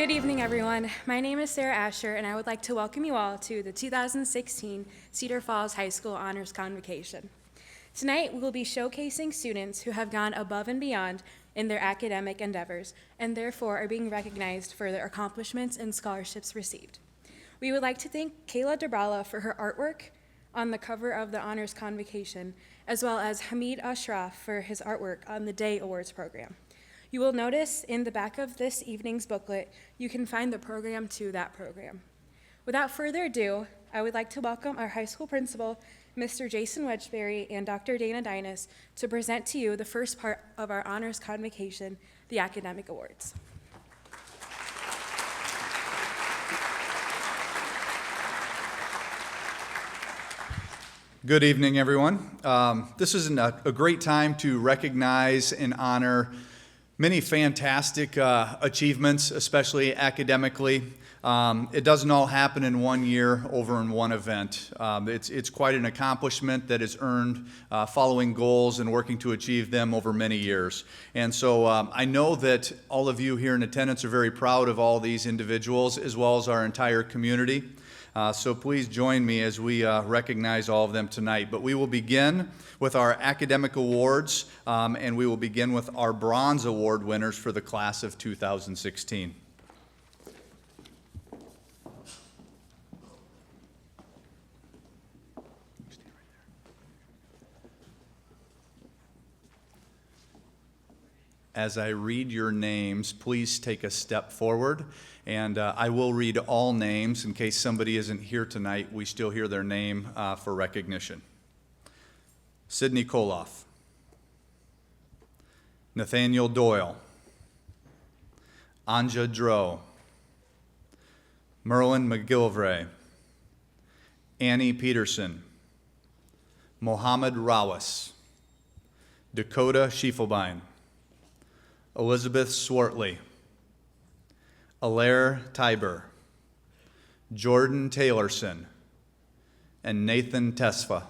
Good evening, everyone. My name is Sarah ASHAR, and I would like to welcome you all to the 2016 Cedar Falls High School Honors Convocation. Tonight, we will be showcasing students who have gone above and beyond in their academic endeavors and therefore are being recognized for their accomplishments and scholarships received. We would like to thank Kayla Dobrala for her artwork on the cover of the Honors Convocation, as well as Hamid Ashraf for his artwork on the Day Awards program. You will notice in the back of this evening's booklet, you can find the program to that program. Without further ado, I would like to welcome our high school principal, Mr. Jason WEDGBURY, and Dr. Dana Dines to present to you the first part of our Honors Convocation, the Academic Awards. Good evening, everyone. This is a great time to recognize and honor many fantastic achievements, especially academically. It doesn't all happen in one year over in one event. It's quite an accomplishment that is earned following goals and working to achieve them over many years. And so I know that all of you here in attendance are very proud of all these individuals as well as our entire community. So please join me as we recognize all of them tonight. But we will begin with our academic awards, and we will begin with our Bronze Award winners for the class of 2016. As I read your names, please take a step forward, and I will read all names. In case somebody isn't here tonight, we still hear their name for recognition. Sydney Koloff, Nathaniel Doyle, Anja Dro, Merlin McGillivray, Annie Peterson, Mohammed Rawas, Dakota Schiefelbein, Elizabeth Swartley, Alaire Tiber, Jordan Taylorson, and Nathan Tesfa.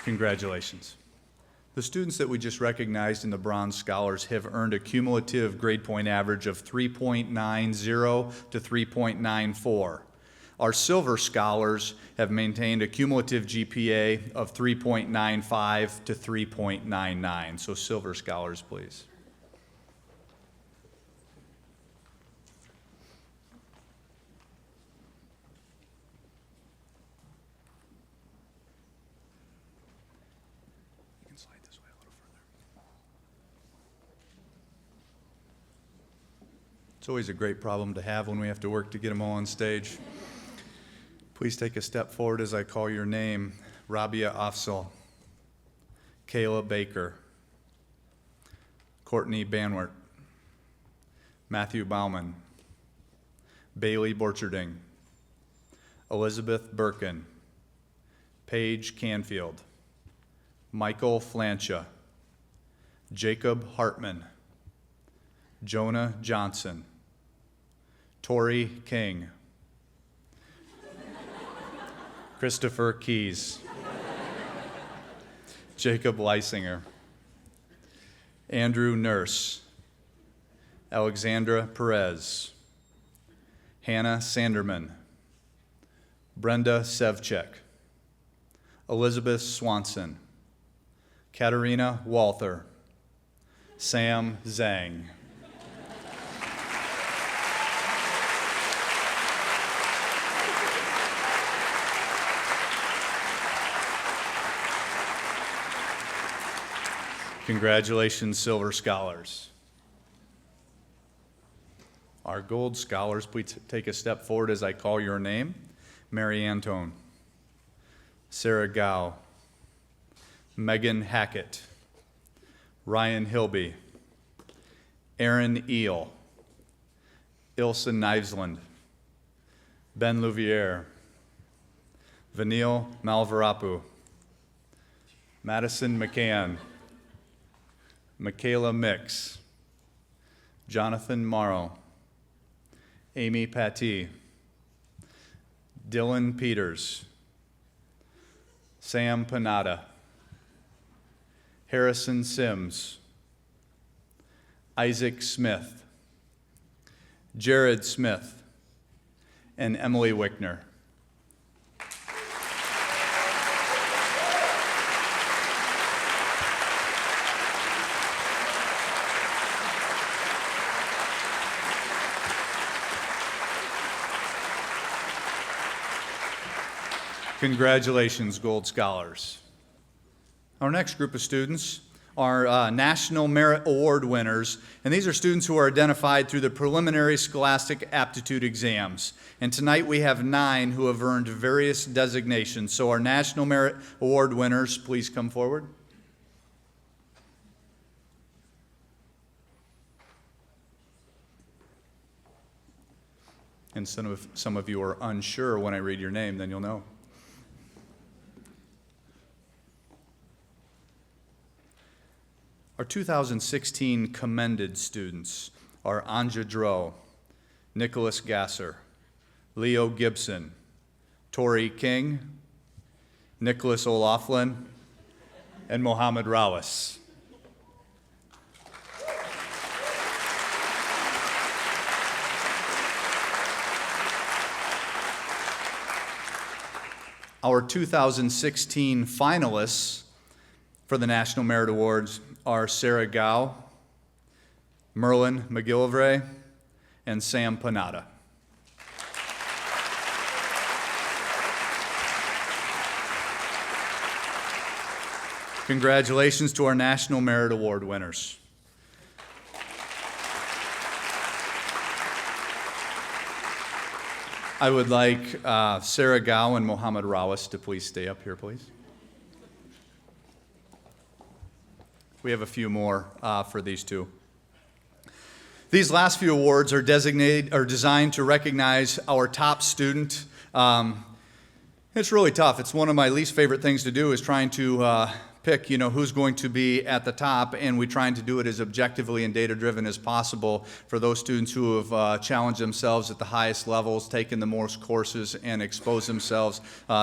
Congratulations. The students that we just recognized in the Bronze Scholars have earned a cumulative grade point average of 3.90 to 3.94. Our Silver Scholars have maintained a cumulative GPA of 3.95 to 3.99. So Silver Scholars, please. It's always a great problem to have when we have to work to get them all on stage. Please take a step forward as I call your name. Rabia Afzal, Kayla Baker, Courtney Banwart, Matthew Bauman, Bailey Borcherding, Elizabeth Birkin, Paige Canfield, Michael Flancha, Jacob Hartman, Jonah Johnson, Tori King, Christopher Keys, Jacob Leisinger, Andrew Nurse, Alexandra Perez, Hannah Sanderman, Brenda Sevchek, Elizabeth Swanson, Katerina Walther, Sam Zhang. Congratulations, Silver Scholars. Our Gold Scholars, please take a step forward as I call your name. Mary Antone, Sarah Gow, Megan Hackett, Ryan Hilby, Aaron Eel, Ilse Knivesland, Ben Louviere, Vanille Malvarapu, Madison McCann, Michaela Mix, Jonathan Morrow, Amy Pattee, Dylan Peters, Sam Panada, Harrison Sims, Isaac Smith, Jared Smith, and Emily Wickner. Congratulations, Gold Scholars. Our next group of students are National Merit Award winners, and these are students who are identified through the preliminary scholastic aptitude exams. And tonight we have 9 who have earned various designations. So our National Merit Award winners, please come forward. And some of you are unsure when I read your name, then you'll know. Our 2016 commended students are Anja Dro, Nicholas Gasser, Leo Gibson, Tori King, Nicholas O'Laughlin, and Mohammed Rawis. Our 2016 finalists for the National Merit Awards are Sarah Gao, Merlin McGillivray, and Sam Panada. Congratulations to our National Merit Award winners. I would like Sarah Gao and Mohammed Rawis to please stay up here, please. We have a few more for these two. These last few awards are designed to recognize our top student. It's really tough. It's one of my least favorite things to do is trying to pick, who's going to be at the top, and we're trying to do it as objectively and data-driven as possible for those students who have challenged themselves at the highest levels, taken the most courses, and exposed themselves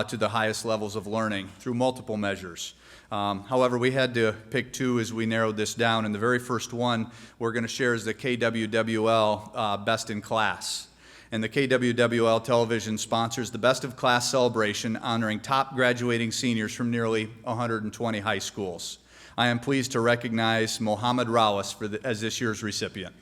to the highest levels of learning through multiple measures. However, we had to pick 2 as we narrowed this down, and the very first one we're going to share is the KWWL Best in Class. And the KWWL television sponsors the Best of Class celebration honoring top graduating seniors from nearly 120 high schools. I am pleased to recognize Mohammed Rawis as this year's recipient.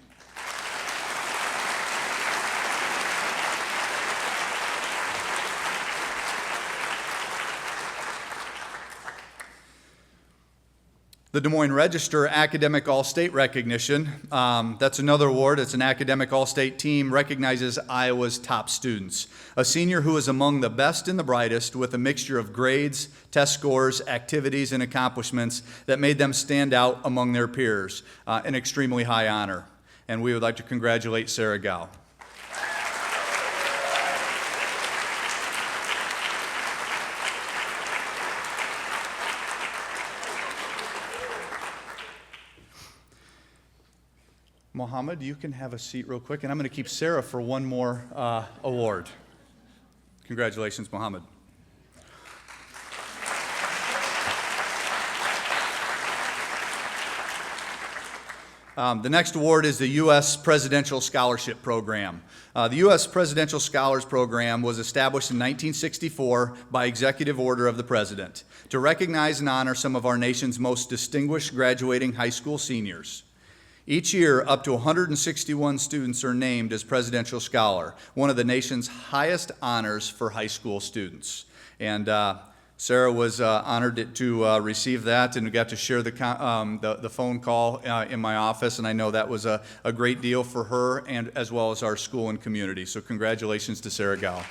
The Des Moines Register Academic All-State Recognition, that's another award. It's an academic all-state team, recognizes Iowa's top students. A senior who is among the best and the brightest with a mixture of grades, test scores, activities, and accomplishments that made them stand out among their peers. An extremely high honor. And we would like to congratulate Sarah Gao. Mohammed, you can have a seat real quick, and I'm going to keep Sarah for one more award. Congratulations, Mohammed. The next award is the U.S. Presidential Scholarship Program. The U.S. Presidential Scholars Program was established in 1964 by executive order of the President to recognize and honor some of our nation's most distinguished graduating high school seniors. Each year, up to 161 students are named as Presidential Scholar, one of the nation's highest honors for high school students. And Sarah was honored to receive that, and we got to share the phone call in my office, and I know that was a great deal for her and as well as our school and community. So congratulations to Sarah Gao.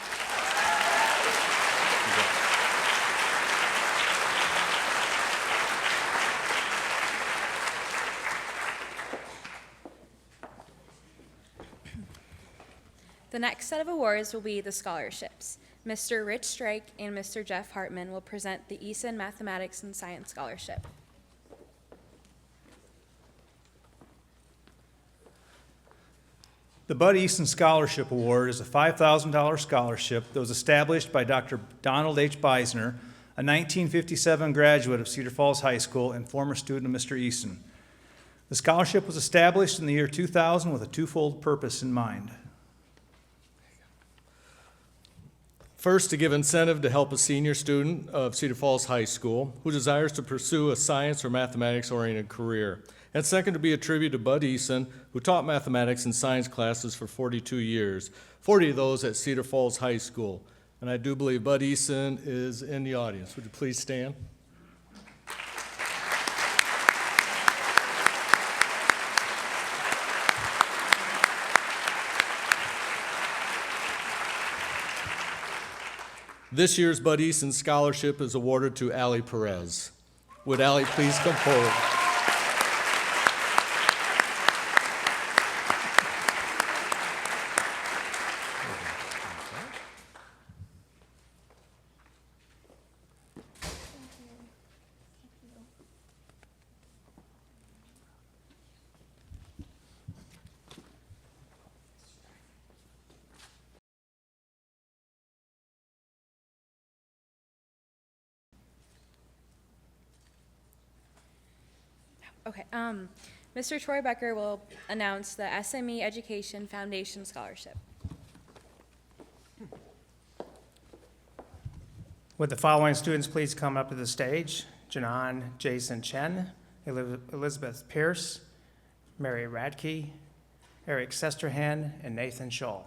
The next set of awards will be the scholarships. Mr. Rich Strike and Mr. Jeff Hartman will present the Eason Mathematics and Science Scholarship. The Bud Easton Scholarship Award is a $5,000 scholarship that was established by Dr. Donald H. Beisner, a 1957 graduate of Cedar Falls High School and former student of Mr. Easton. The scholarship was established in the year 2000 with a twofold purpose in mind. First, to give incentive to help a senior student of Cedar Falls High School who desires to pursue a science or mathematics-oriented career. And second, to be a tribute to Bud Easton, who taught mathematics and science classes for 42 years, 40 of those at Cedar Falls High School. And I do believe Bud Easton is in the audience. Would you please stand? This year's Bud Easton Scholarship is awarded to Allie Perez. Would Allie please come forward? Okay, Mr. Troy Becker will announce the SME Education Foundation Scholarship. Would the following students please come up to the stage? Janan Jason Chen, Elizabeth Pierce, Mary Radke, Eric Sesterhan, and Nathan Scholl.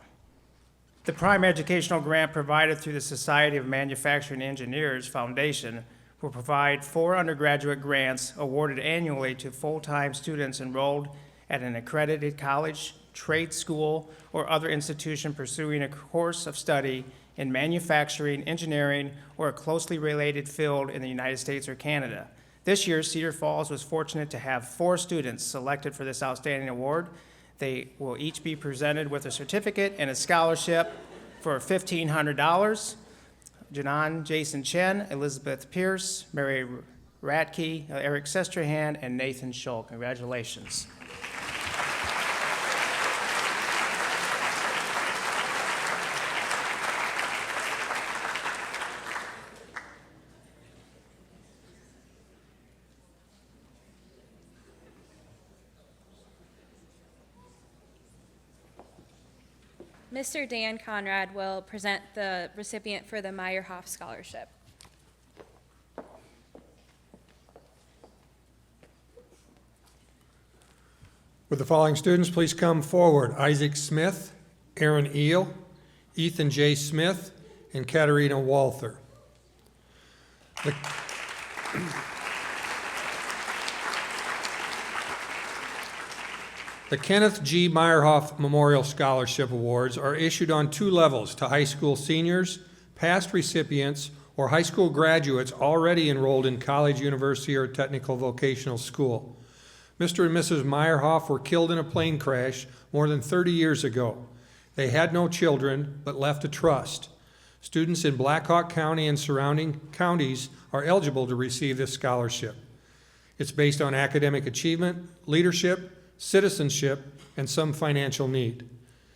The prime educational grant provided through the Society of Manufacturing Engineers Foundation will provide 4 undergraduate grants awarded annually to full-time students enrolled at an accredited college, trade school, or other institution pursuing a course of study in manufacturing, engineering, or a closely related field in the United States or Canada. This year, Cedar Falls was fortunate to have 4 students selected for this outstanding award. They will each be presented with a certificate and a scholarship for $1,500. Janan Jason Chen, Elizabeth Pierce, Mary Radke, Eric Sesterhan, and Nathan Scholl. Congratulations. Mr. Dan Conrad will present the recipient for the Meyerhoff Scholarship. Would the following students please come forward? Isaac Smith, Aaron Eel, Ethan J. Smith, and Katarina Walther. The Kenneth G. Meyerhoff Memorial Scholarship Awards are issued on 2 levels to high school seniors, past recipients, or high school graduates already enrolled in college, university, or technical vocational school. Mr. and Mrs. Meyerhoff were killed in a plane crash more than 30 years ago. They had no children, but left a trust. Students in Black Hawk County and surrounding counties are eligible to receive this scholarship. It's based on academic achievement, leadership, citizenship, and some financial need.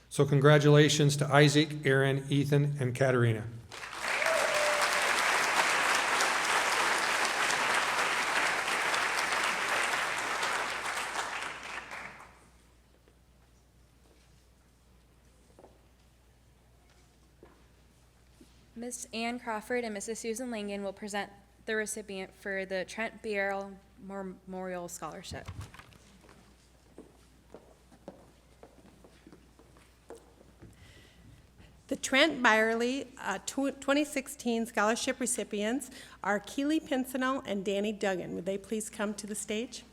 So congratulations to Isaac, Aaron, Ethan, and Katarina. Ms. Ann Crawford and Mrs. Susan Langan will present the recipient for the Trent Bierl Memorial Scholarship. The Trent Byerly 2016 scholarship recipients are Keely Pincinel and Danny Duggan. Would they please come to the stage?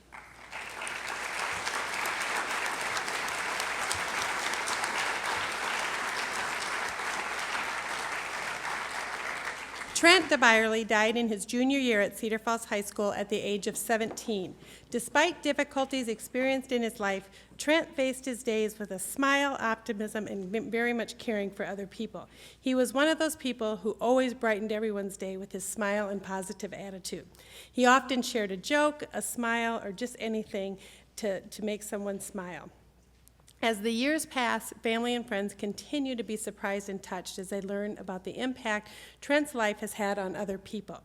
Trent DeByerly died in his junior year at Cedar Falls High School at the age of 17. Despite difficulties experienced in his life, Trent faced his days with a smile, optimism, and very much caring for other people. He was one of those people who always brightened everyone's day with his smile and positive attitude. He often shared a joke, a smile, or just anything to make someone smile. As the years pass, family and friends continue to be surprised and touched as they learn about the impact Trent's life has had on other people.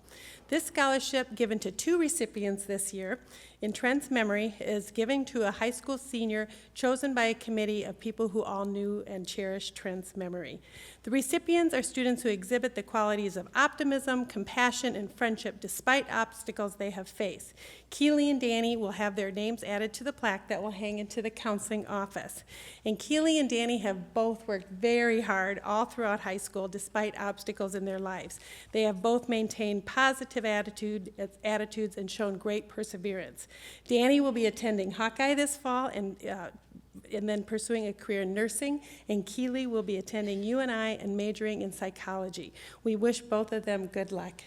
This scholarship, given to 2 recipients this year, in Trent's memory, is given to a high school senior chosen by a committee of people who all knew and cherished Trent's memory. The recipients are students who exhibit the qualities of optimism, compassion, and friendship despite obstacles they have faced. Keely and Danny will have their names added to the plaque that will hang into the counseling office. And Keely and Danny have both worked very hard all throughout high school despite obstacles in their lives. They have both maintained positive attitudes and shown great perseverance. Danny will be attending Hawkeye this fall and then pursuing a career in nursing, and Keely will be attending UNI and majoring in psychology. We wish both of them good luck.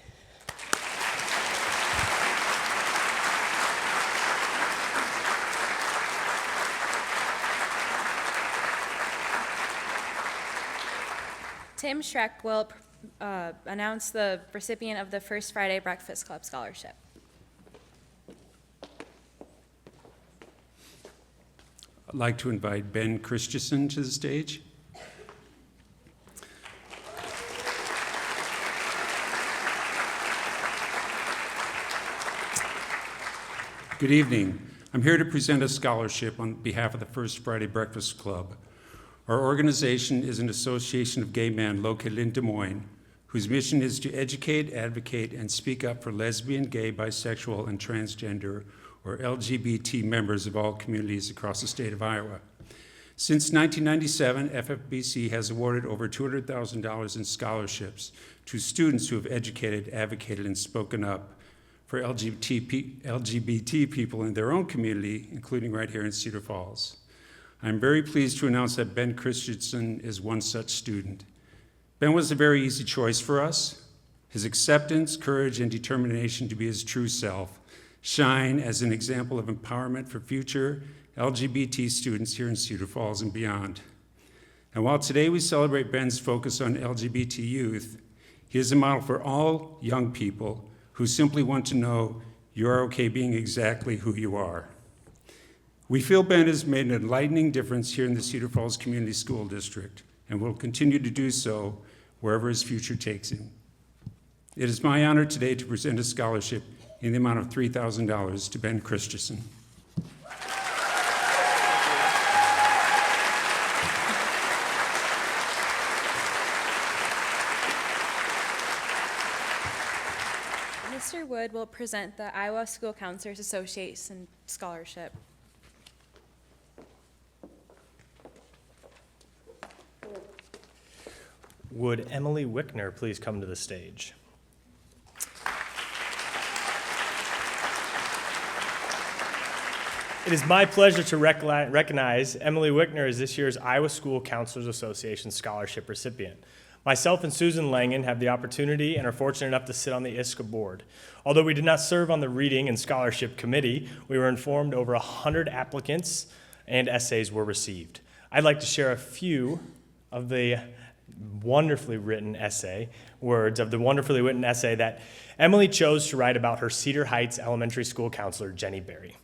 Tim SCHRECK will announce the recipient of the First Friday Breakfast Club Scholarship. I'd like to invite Ben Christensen to the stage. Good evening. I'm here to present a scholarship on behalf of the First Friday Breakfast Club. Our organization is an association of gay men located in Des Moines, whose mission is to educate, advocate, and speak up for lesbian, gay, bisexual, and transgender, or LGBT members of all communities across the state of Iowa. Since 1997, FFBC has awarded over $200,000 in scholarships to students who have educated, advocated, and spoken up for LGBT people in their own community, including right here in Cedar Falls. I'm very pleased to announce that Ben Christensen is one such student. Ben was a very easy choice for us. His acceptance, courage, and determination to be his true self shine as an example of empowerment for future LGBT students here in Cedar Falls and beyond. And while today we celebrate Ben's focus on LGBT youth, he is a model for all young people who simply want to know you are okay being exactly who you are. We feel Ben has made an enlightening difference here in the Cedar Falls Community School District and will continue to do so wherever his future takes him. It is my honor today to present a scholarship in the amount of $3,000 to Ben Christensen. Mr. Wood will present the Iowa School Counselors Association Scholarship. Would Emily Wickner please come to the stage? It is my pleasure to recognize Emily Wickner as this year's Iowa School Counselors Association Scholarship recipient. Myself and Susan Langan have the opportunity and are fortunate enough to sit on the ISCA board. Although we did not serve on the Reading and Scholarship Committee, we were informed over 100 applicants and essays were received. I'd like to share a few of the wonderfully written essay that Emily chose to write about her Cedar Heights Elementary School counselor, Jenny Berry.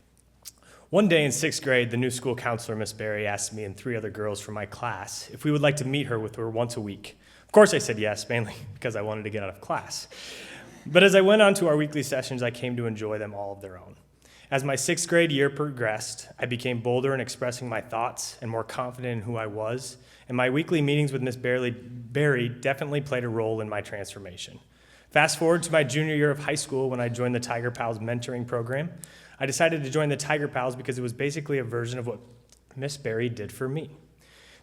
One day in 6th grade, the new school counselor, Miss Berry, asked me and 3 other girls from my class if we would like to meet her with her once a week. Of course I said yes, mainly because I wanted to get out of class. But as I went on to our weekly sessions, I came to enjoy them all of their own. As my 6th grade year progressed, I became bolder in expressing my thoughts and more confident in who I was, and my weekly meetings with Miss Berry definitely played a role in my transformation. Fast forward to my junior year of high school when I joined the Tiger Pals mentoring program. I decided to join the Tiger Pals because it was basically a version of what Miss Berry did for me.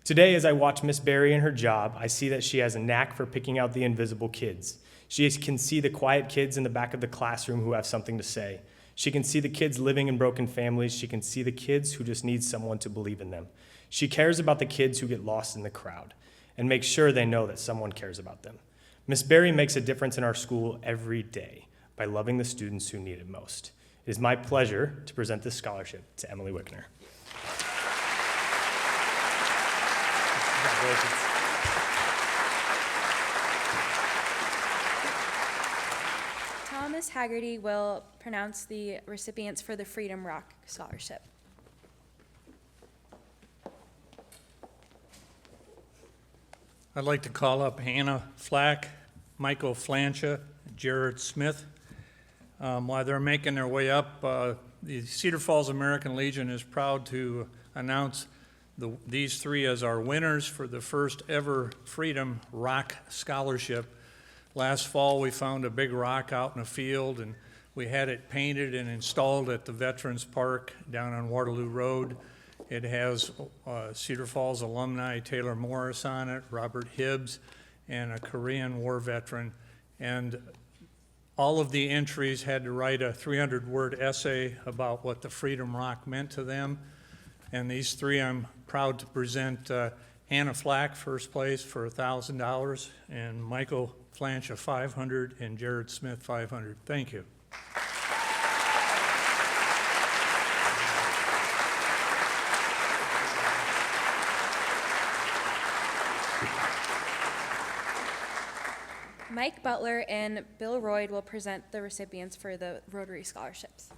Today, as I watch Miss Berry and her job, I see that she has a knack for picking out the invisible kids. She can see the quiet kids in the back of the classroom who have something to say. She can see the kids living in broken families. She can see the kids who just need someone to believe in them. She cares about the kids who get lost in the crowd and makes sure they know that someone cares about them. Miss Berry makes a difference in our school every day by loving the students who need it most. It is my pleasure to present this scholarship to Emily Wickner. Congratulations. Thomas HAGARTY will pronounce the recipients for the Freedom Rock Scholarship. I'd like to call up Hannah Flack, Michael Flancha, Jared Smith. While they're making their way up, the Cedar Falls American Legion is proud to announce these three as our winners for the first ever Freedom Rock Scholarship. Last fall, we found a big rock out in a field, and we had it painted and installed at the Veterans Park down on Waterloo Road. It has Cedar Falls alumni Taylor Morris on it, Robert Hibbs, and a Korean War veteran. And all of the entries had to write a 300-word essay about what the Freedom Rock meant to them. And these three, I'm proud to present Hannah Flack, first place, for $1,000, and Michael Flancha, $500, and Jared Smith, $500. Thank you. Mike Butler and Bill RUUD will present the recipients for the Rotary Scholarships.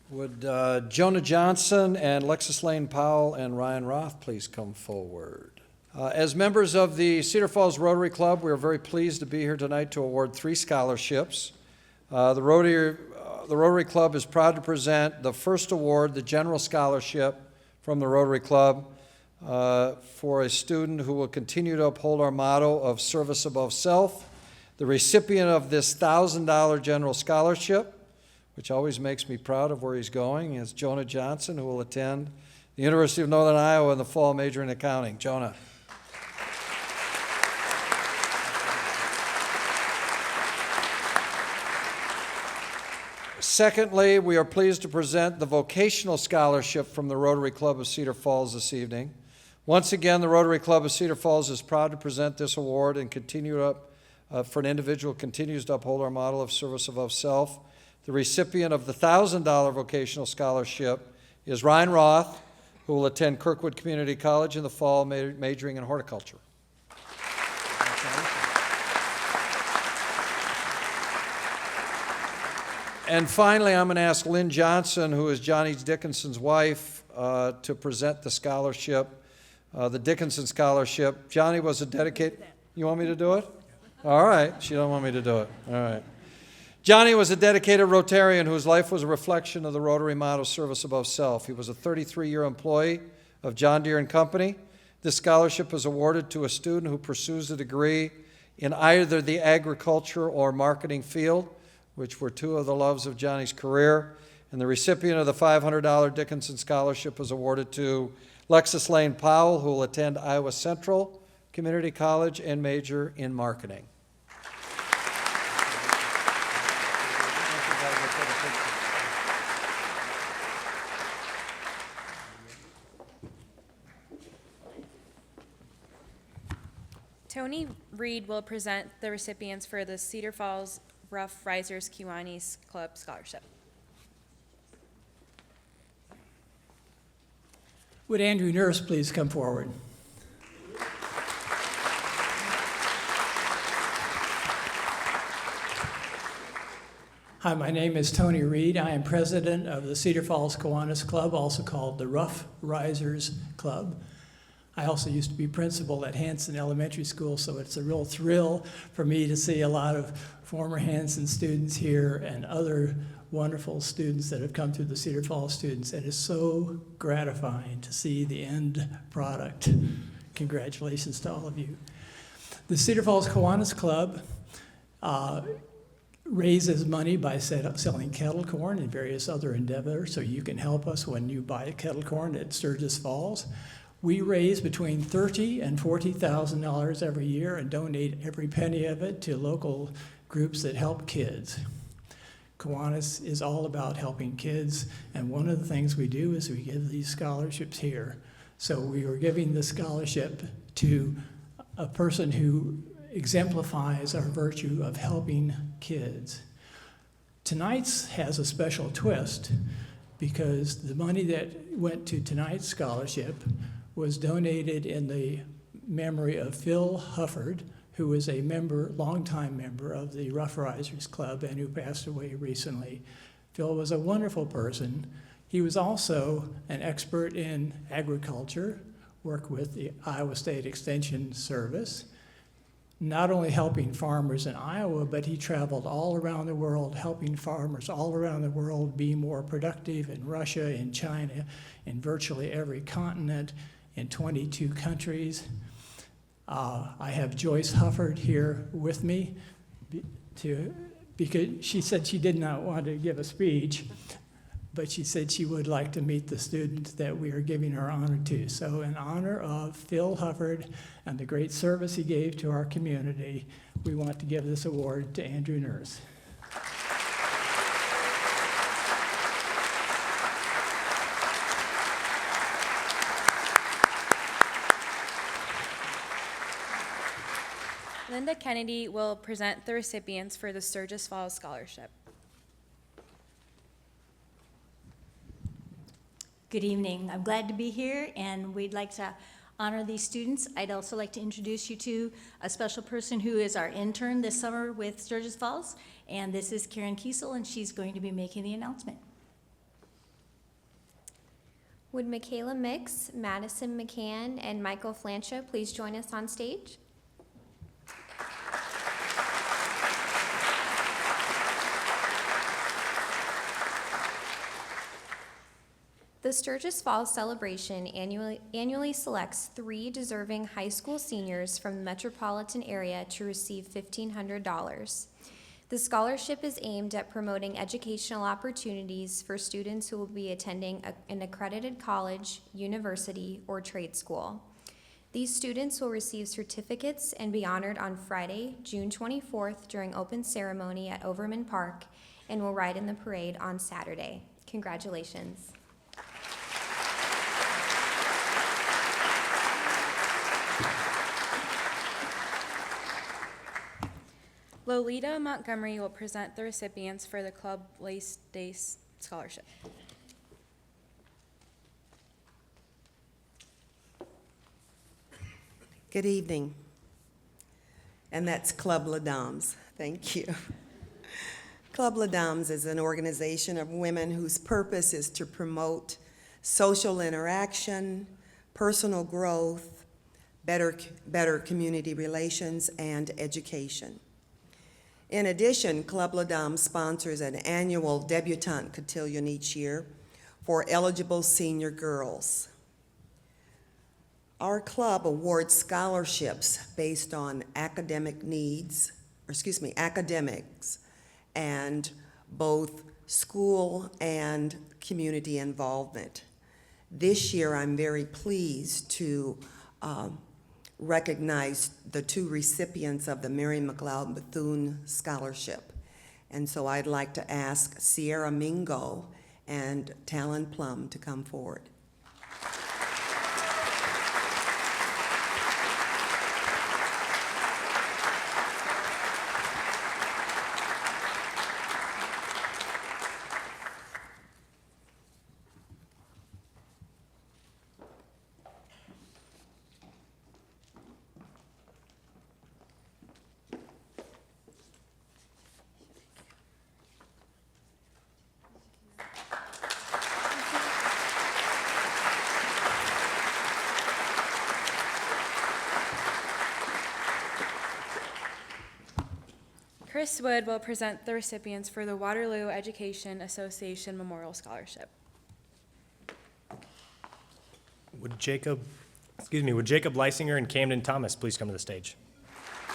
Would Jonah Johnson and Lexus Lane Powell and Ryan Roth please come forward? As members of the Cedar Falls Rotary Club, we are very pleased to be here tonight to award 3 scholarships. The Rotary Club is proud to present the first award, the General Scholarship from the Rotary Club, for a student who will continue to uphold our motto of service above self. The recipient of this $1,000 General Scholarship, which always makes me proud of where he's going, is Jonah Johnson, who will attend the University of Northern Iowa in the fall, majoring in accounting. Jonah. Secondly, we are pleased to present the Vocational Scholarship from the Rotary Club of Cedar Falls this evening. Once again, the Rotary Club of Cedar Falls is proud to present this award and continue up for an individual who continues to uphold our model of service above self. The recipient of the $1,000 Vocational Scholarship is Ryan Roth, who will attend Kirkwood Community College in the fall, majoring in horticulture. And finally, I'm going to ask Lynn Johnson, who is Johnny Dickinson's wife, to present the scholarship, the Dickinson Scholarship. Johnny was a dedicated... You want me to do it? All right. She don't want me to do it. All right. Johnny was a dedicated Rotarian whose life was a reflection of the Rotary motto, service above self. He was a 33-year employee of John Deere and Company. This scholarship is awarded to a student who pursues a degree in either the agriculture or marketing field, which were two of the loves of Johnny's career. And the recipient of the $500 Dickinson Scholarship was awarded to Lexus Lane Powell, who will attend Iowa Central Community College and major in marketing. Tony Reed will present the recipients for the Cedar Falls Rough Risers Kiwanis Club Scholarship. Would Andrew Nurse please come forward? Hi, my name is Tony Reed. I am president of the Cedar Falls Kiwanis Club, also called the Rough Risers Club. I also used to be principal at Hanson Elementary School, so it's a real thrill for me to see a lot of former Hanson students here and other wonderful students that have come through the Cedar Falls students. It is so gratifying to see the end product. Congratulations to all of you. The Cedar Falls Kiwanis Club raises money by selling kettle corn and various other endeavors, so you can help us when you buy kettle corn at Sturgis Falls. We raise between $30,000 and $40,000 every year and donate every penny of it to local groups that help kids. Kiwanis is all about helping kids, and one of the things we do is we give these scholarships here. So we are giving the scholarship to a person who exemplifies our virtue of helping kids. Tonight's has a special twist because the money that went to tonight's scholarship was donated in the memory of Phil Hufford, who was a member, longtime member of the Rough Risers Club and who passed away recently. Phil was a wonderful person. He was also an expert in agriculture, worked with the Iowa State Extension Service, not only helping farmers in Iowa, but he traveled all around the world, helping farmers all around the world be more productive in Russia, in China, in virtually every continent, in 22 countries. I have Joyce Hufford here with me because she said she did not want to give a speech, but she said she would like to meet the students that we are giving our honor to. So in honor of Phil Hufford and the great service he gave to our community, we want to give this award to Andrew Nurse. Linda Kennedy will present the recipients for the Sturgis Falls Scholarship. Good evening. I'm glad to be here, and we'd like to honor these students. I'd also like to introduce you to a special person who is our intern this summer with Sturgis Falls, and this is Karen Kiesel, and she's going to be making the announcement. Would Michaela Mix, Madison McCann, and Michael Flancha please join us on stage? The Sturgis Falls celebration annually selects 3 deserving high school seniors from the metropolitan area to receive $1,500. The scholarship is aimed at promoting educational opportunities for students who will be attending an accredited college, university, or trade school. These students will receive certificates and be honored on Friday, June 24th during open ceremony at Overman Park, and will ride in the parade on Saturday. Congratulations. Loleta Montgomery will present the recipients for the Club Lace Days Scholarship. Good evening. And that's Club Les Dames. Thank you. Club Les Dames is an organization of women whose purpose is to promote social interaction, personal growth, better community relations, and education. In addition, Club Les Dames sponsors an annual debutante cotillion each year for eligible senior girls. Our club awards scholarships based on academics, and both school and community involvement. This year, I'm very pleased to recognize the 2 recipients of the Mary McLeod Bethune Scholarship. And so I'd like to ask Sierra Mingo and Talon Plum to come forward. Chris Wood will present the recipients for the Waterloo Education Association Memorial Scholarship. Would Jacob Leisinger and Camden Thomas please come to the stage?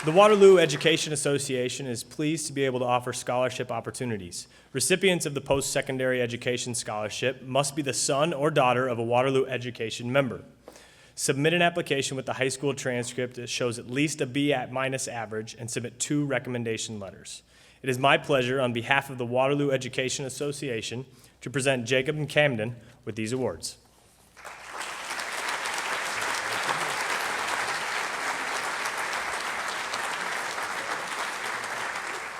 The Waterloo Education Association is pleased to be able to offer scholarship opportunities. Recipients of the Post-Secondary Education Scholarship must be the son or daughter of a Waterloo Education member. Submit an application with the high school transcript that shows at least a B minus average and submit 2 recommendation letters. It is my pleasure on behalf of the Waterloo Education Association to present Jacob and Camden with these awards.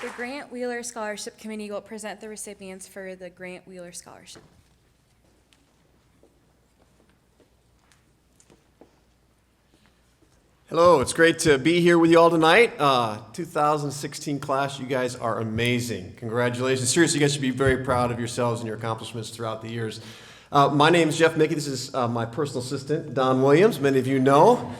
The Grant Wheeler Scholarship Committee will present the recipients for the Grant Wheeler Scholarship. Hello, it's great to be here with you all tonight. 2016 class, you guys are amazing. Congratulations. Seriously, you guys should be very proud of yourselves and your accomplishments throughout the years. My name is Jeff Mickey. This is my personal assistant, Don Williams. Many of you know.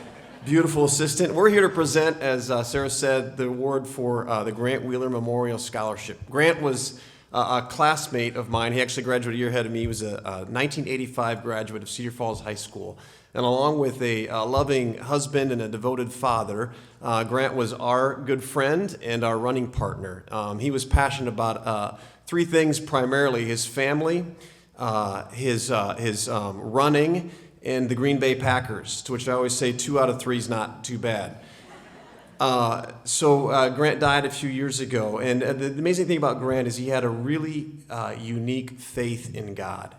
Beautiful assistant. We're here to present, as Sarah said, the award for the Grant Wheeler Memorial Scholarship. Grant was a classmate of mine. He actually graduated a year ahead of me. He was a 1985 graduate of Cedar Falls High School. And along with a loving husband and a devoted father, Grant was our good friend and our running partner. He was passionate about three things primarily: his family, his running, and the Green Bay Packers, to which I always say 2 out of 3 is not too bad. Grant died a few years ago, and the amazing thing about Grant is he had a really unique faith in God.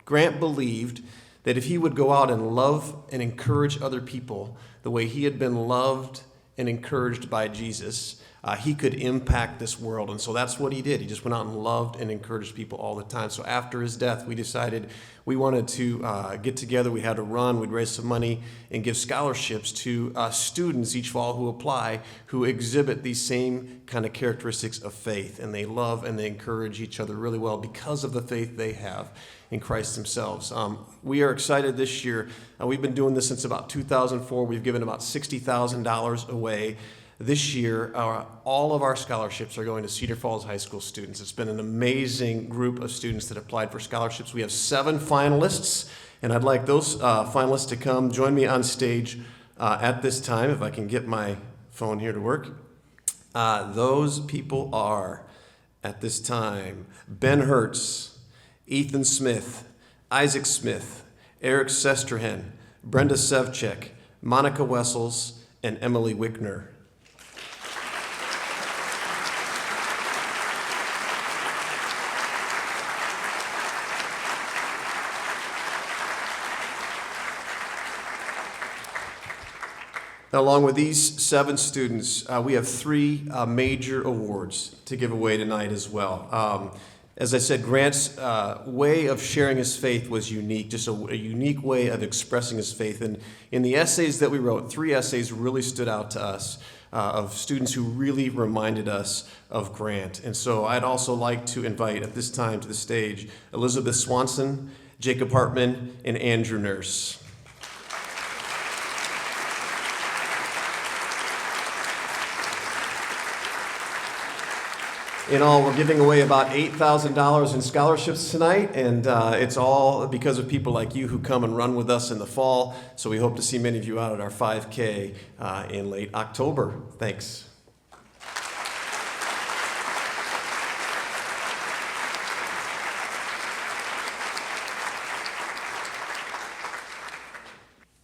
Grant believed that if he would go out and love and encourage other people the way he had been loved and encouraged by Jesus, he could impact this world. And so that's what he did. He just went out and loved and encouraged people all the time. So after his death, we decided we wanted to get together. We had a run. We'd raise some money and give scholarships to students each fall who apply, who exhibit these same kind of characteristics of faith. And they love and they encourage each other really well because of the faith they have in Christ themselves. We are excited this year. We've been doing this since about 2004. We've given about $60,000 away. This year, all of our scholarships are going to Cedar Falls High School students. It's been an amazing group of students that applied for scholarships. We have 7 finalists, and I'd like those finalists to come join me on stage at this time, if I can get my phone here to work. Those people are, at this time, Ben Hertz, Ethan Smith, Isaac Smith, Eric Sesterhen, Brenda Sevchek, Monica Wessels, and Emily Wickner. Along with these 7 students, we have 3 major awards to give away tonight as well. As I said, Grant's way of sharing his faith was unique, just a unique way of expressing his faith. And in the essays that we wrote, 3 essays really stood out to us of students who really reminded us of Grant. And so I'd also like to invite at this time to the stage Elizabeth Swanson, Jacob Hartman, and Andrew Nurse. In all, we're giving away about $8,000 in scholarships tonight, and it's all because of people like you who come and run with us in the fall. So we hope to see many of you out at our 5K in late October. Thanks.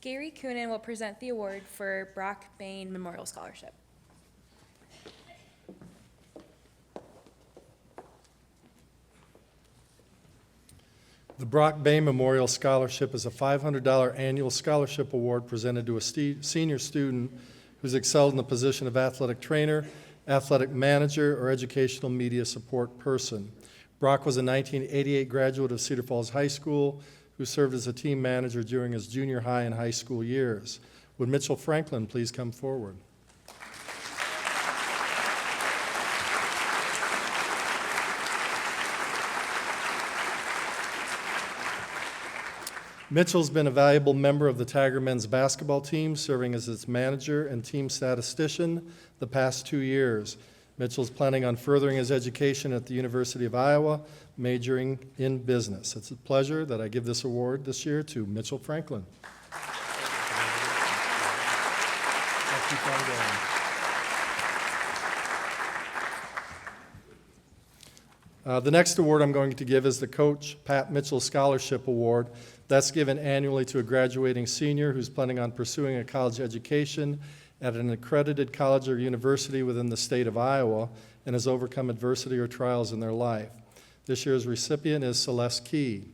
Gary KOENEN will present the award for Brock Bain Memorial Scholarship. The Brock Bain Memorial Scholarship is a $500 annual scholarship award presented to a senior student who's excelled in the position of athletic trainer, athletic manager, or educational media support person. Brock was a 1988 graduate of Cedar Falls High School who served as a team manager during his junior high and high school years. Would Mitchell Franklin please come forward? Mitchell's been a valuable member of the Tiger men's basketball team, serving as its manager and team statistician the past 2 years. Mitchell's planning on furthering his education at the University of Iowa, majoring in business. It's a pleasure that I give this award this year to Mitchell Franklin. The next award I'm going to give is the Coach Pat Mitchell Scholarship Award. That's given annually to a graduating senior who's planning on pursuing a college education at an accredited college or university within the state of Iowa and has overcome adversity or trials in their life. This year's recipient is Celeste Key.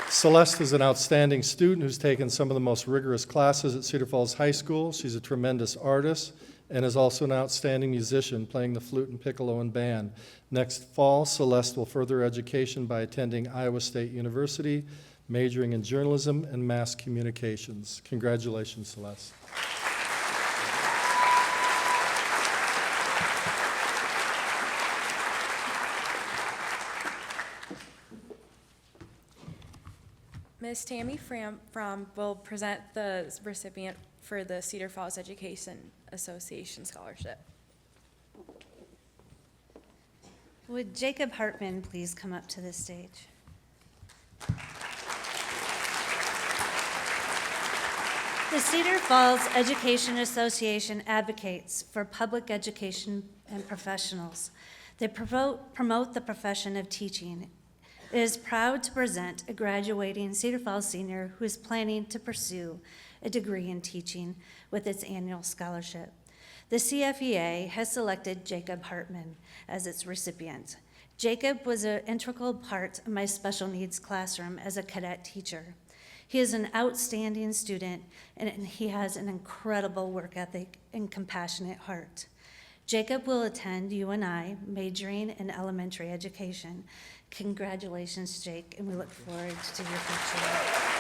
Celeste is an outstanding student who's taken some of the most rigorous classes at Cedar Falls High School. She's a tremendous artist, and is also an outstanding musician, playing the flute and piccolo in band. Next fall, Celeste will further education by attending Iowa State University, majoring in journalism and mass communications. Congratulations, Celeste. Ms. Tammy FRAHM will present the recipient for the Cedar Falls Education Association Scholarship. Would Jacob Hartman please come up to the stage? The Cedar Falls Education Association advocates for public education and professionals. They promote the profession of teaching. It is proud to present a graduating Cedar Falls senior who is planning to pursue a degree in teaching with its annual scholarship. The CFEA has selected Jacob Hartman as its recipient. Jacob was an integral part of my special needs classroom as a cadet teacher. He is an outstanding student, and he has an incredible work ethic and compassionate heart. Jacob will attend UNI, majoring in elementary education. Congratulations, Jake, and we look forward to your future.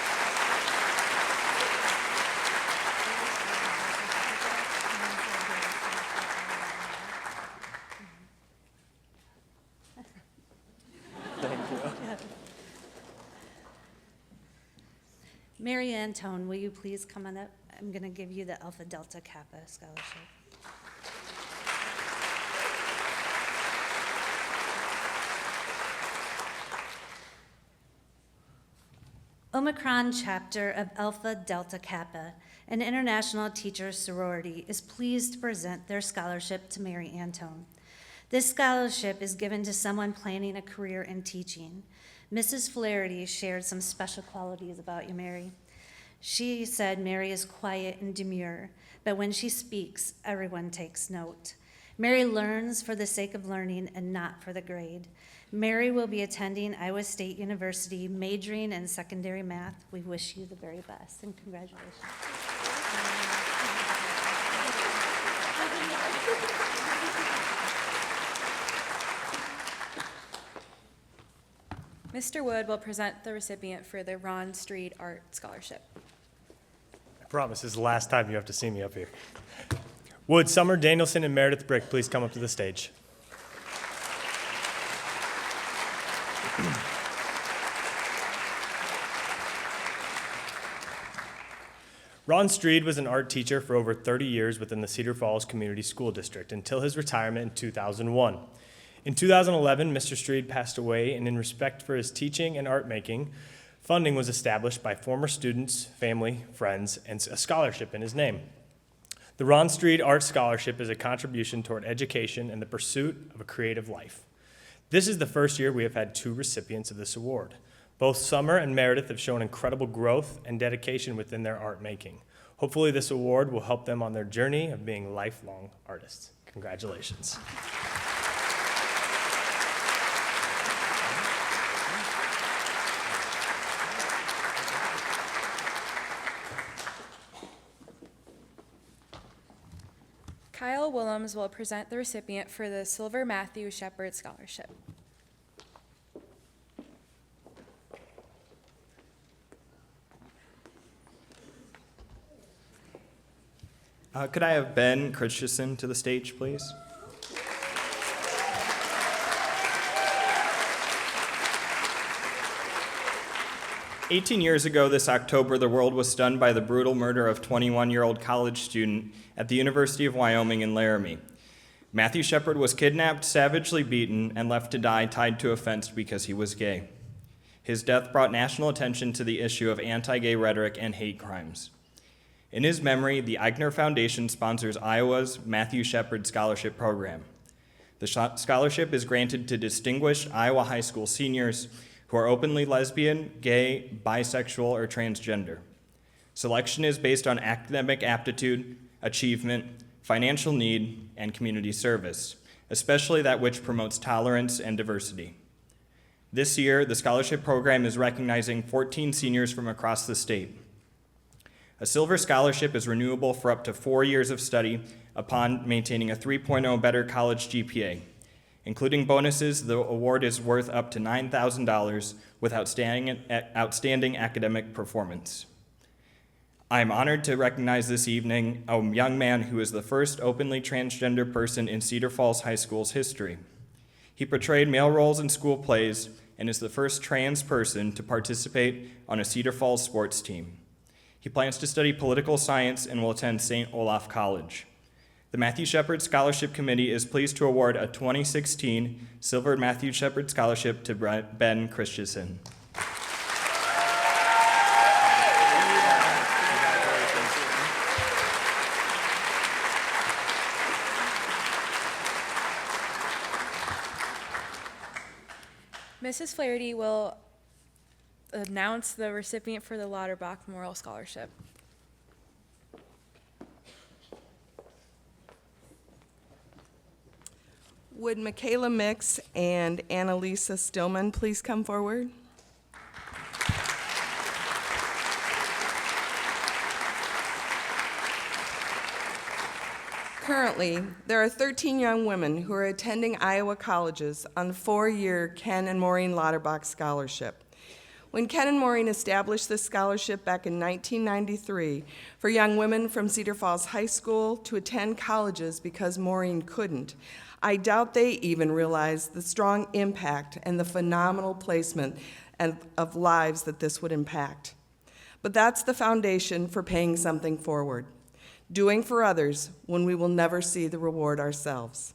Mary Antone, will you please come on up? I'm going to give you the Alpha Delta Kappa Scholarship. Omicron chapter of Alpha Delta Kappa, an international teacher sorority, is pleased to present their scholarship to Mary Antone. This scholarship is given to someone planning a career in teaching. Mrs. FLAHERTY shared some special qualities about you, Mary. She said Mary is quiet and demure, but when she speaks, everyone takes note. Mary learns for the sake of learning and not for the grade. Mary will be attending Iowa State University, majoring in secondary math. We wish you the very best, and congratulations. Mr. Wood will present the recipient for the Ron Street Art Scholarship. I promise this is the last time you have to see me up here. Would Summer Danielson and Meredith Brick please come up to the stage? Ron Street was an art teacher for over 30 years within the Cedar Falls Community School District until his retirement in 2001. In 2011, Mr. Street passed away, and in respect for his teaching and art making, funding was established by former students, family, friends, and a scholarship in his name. The Ron Street Art Scholarship is a contribution toward education and the pursuit of a creative life. This is the first year we have had 2 recipients of this award. Both Summer and Meredith have shown incredible growth and dedication within their art making. Hopefully this award will help them on their journey of being lifelong artists. Congratulations. Kyle WOOLLUMS will present the recipient for the Silver Matthew Shepard Scholarship. Could I have Ben Christensen to the stage, please? "18 years ago this October, the world was stunned by the brutal murder of 21-year-old college student at the University of Wyoming in Laramie. Matthew Shepard was kidnapped, savagely beaten, and left to die tied to a fence because he was gay. His death brought national attention to the issue of anti-gay rhetoric and hate crimes. In his memory, the Eichner Foundation sponsors Iowa's Matthew Shepard Scholarship Program. The scholarship is granted to distinguished Iowa high school seniors who are openly lesbian, gay, bisexual, or transgender. Selection is based on academic aptitude, achievement, financial need, and community service, especially that which promotes tolerance and diversity. This year, the scholarship program is recognizing 14 seniors from across the state. A silver scholarship is renewable for up to 4 years of study upon maintaining a 3.0 better college GPA. Including bonuses, the award is worth up to $9,000 with outstanding academic performance. I am honored to recognize this evening a young man who is the first openly transgender person in Cedar Falls High School's history. He portrayed male roles in school plays and is the first trans person to participate on a Cedar Falls sports team. He plans to study political science and will attend St. Olaf College. The Matthew Shepard Scholarship Committee is pleased to award a 2016 Silver Matthew Shepard Scholarship to Ben Christensen. Mrs. Flaherty will announce the recipient for the Lauterbach Memorial Scholarship. Would Michaela Mix and Annalisa Stillman please come forward? Currently, there are 13 young women who are attending Iowa colleges on the 4-year Ken and Maureen Lauterbach Scholarship. When Ken and Maureen established this scholarship back in 1993 for young women from Cedar Falls High School to attend colleges because Maureen couldn't, I doubt they even realized the strong impact and the phenomenal placement of lives that this would impact. But that's the foundation for paying something forward, doing for others when we will never see the reward ourselves.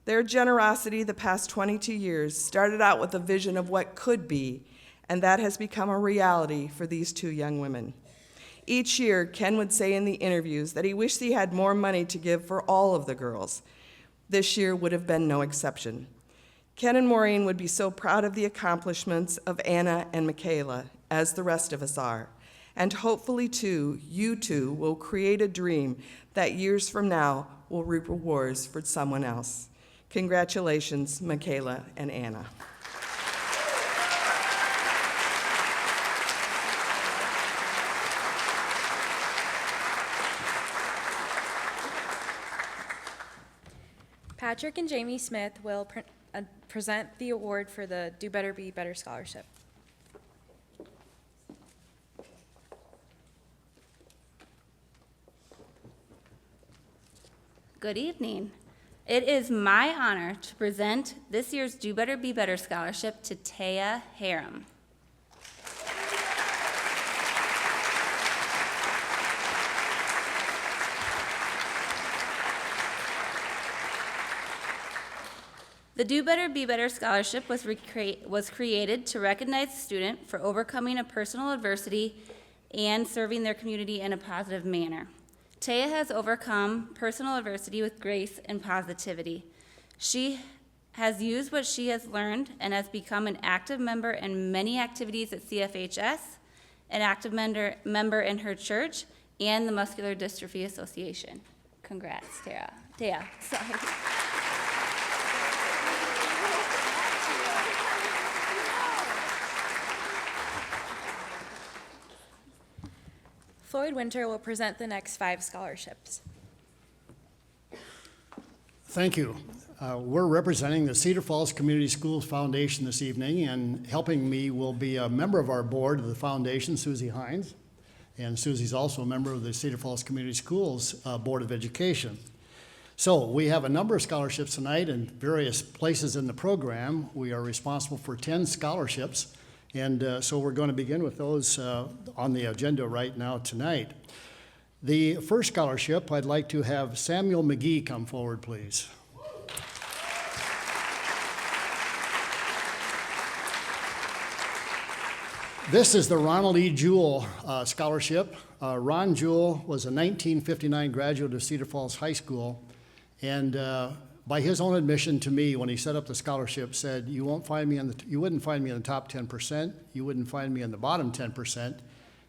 Their generosity the past 22 years started out with a vision of what could be, and that has become a reality for these 2 young women. Each year, Ken would say in the interviews that he wished he had more money to give for all of the girls. This year would have been no exception. Ken and Maureen would be so proud of the accomplishments of Anna and Michaela, as the rest of us are. And hopefully, too, you two will create a dream that years from now will reap rewards for someone else. Congratulations, Michaela and Anna. Patrick and Jamie Smith will present the award for the Do Better, Be Better Scholarship. Good evening. It is my honor to present this year's Do Better, Be Better Scholarship to Taya Harem. The Do Better, Be Better Scholarship was created to recognize a student for overcoming a personal adversity and serving their community in a positive manner. Taya has overcome personal adversity with grace and positivity. She has used what she has learned and has become an active member in many activities at CFHS, an active member in her church, and the Muscular Dystrophy Association. Congrats, Taya. Sorry. Floyd Winter will present the next 5 scholarships. Thank you. We're representing the Cedar Falls Community Schools Foundation this evening, and helping me will be a member of our board of the foundation, Susie HINES, and Susie's also a member of the Cedar Falls Community Schools Board of Education. So we have a number of scholarships tonight in various places in the program. We are responsible for 10 scholarships. And so we're going to begin with those on the agenda right now tonight. The first scholarship, I'd like to have Samuel McGee come forward, please. This is the Ronald E. Jewell Scholarship. Ron Jewell was a 1959 graduate of Cedar Falls High School, and by his own admission to me, when he set up the scholarship, said, you wouldn't find me in the top 10%, you wouldn't find me in the bottom 10%.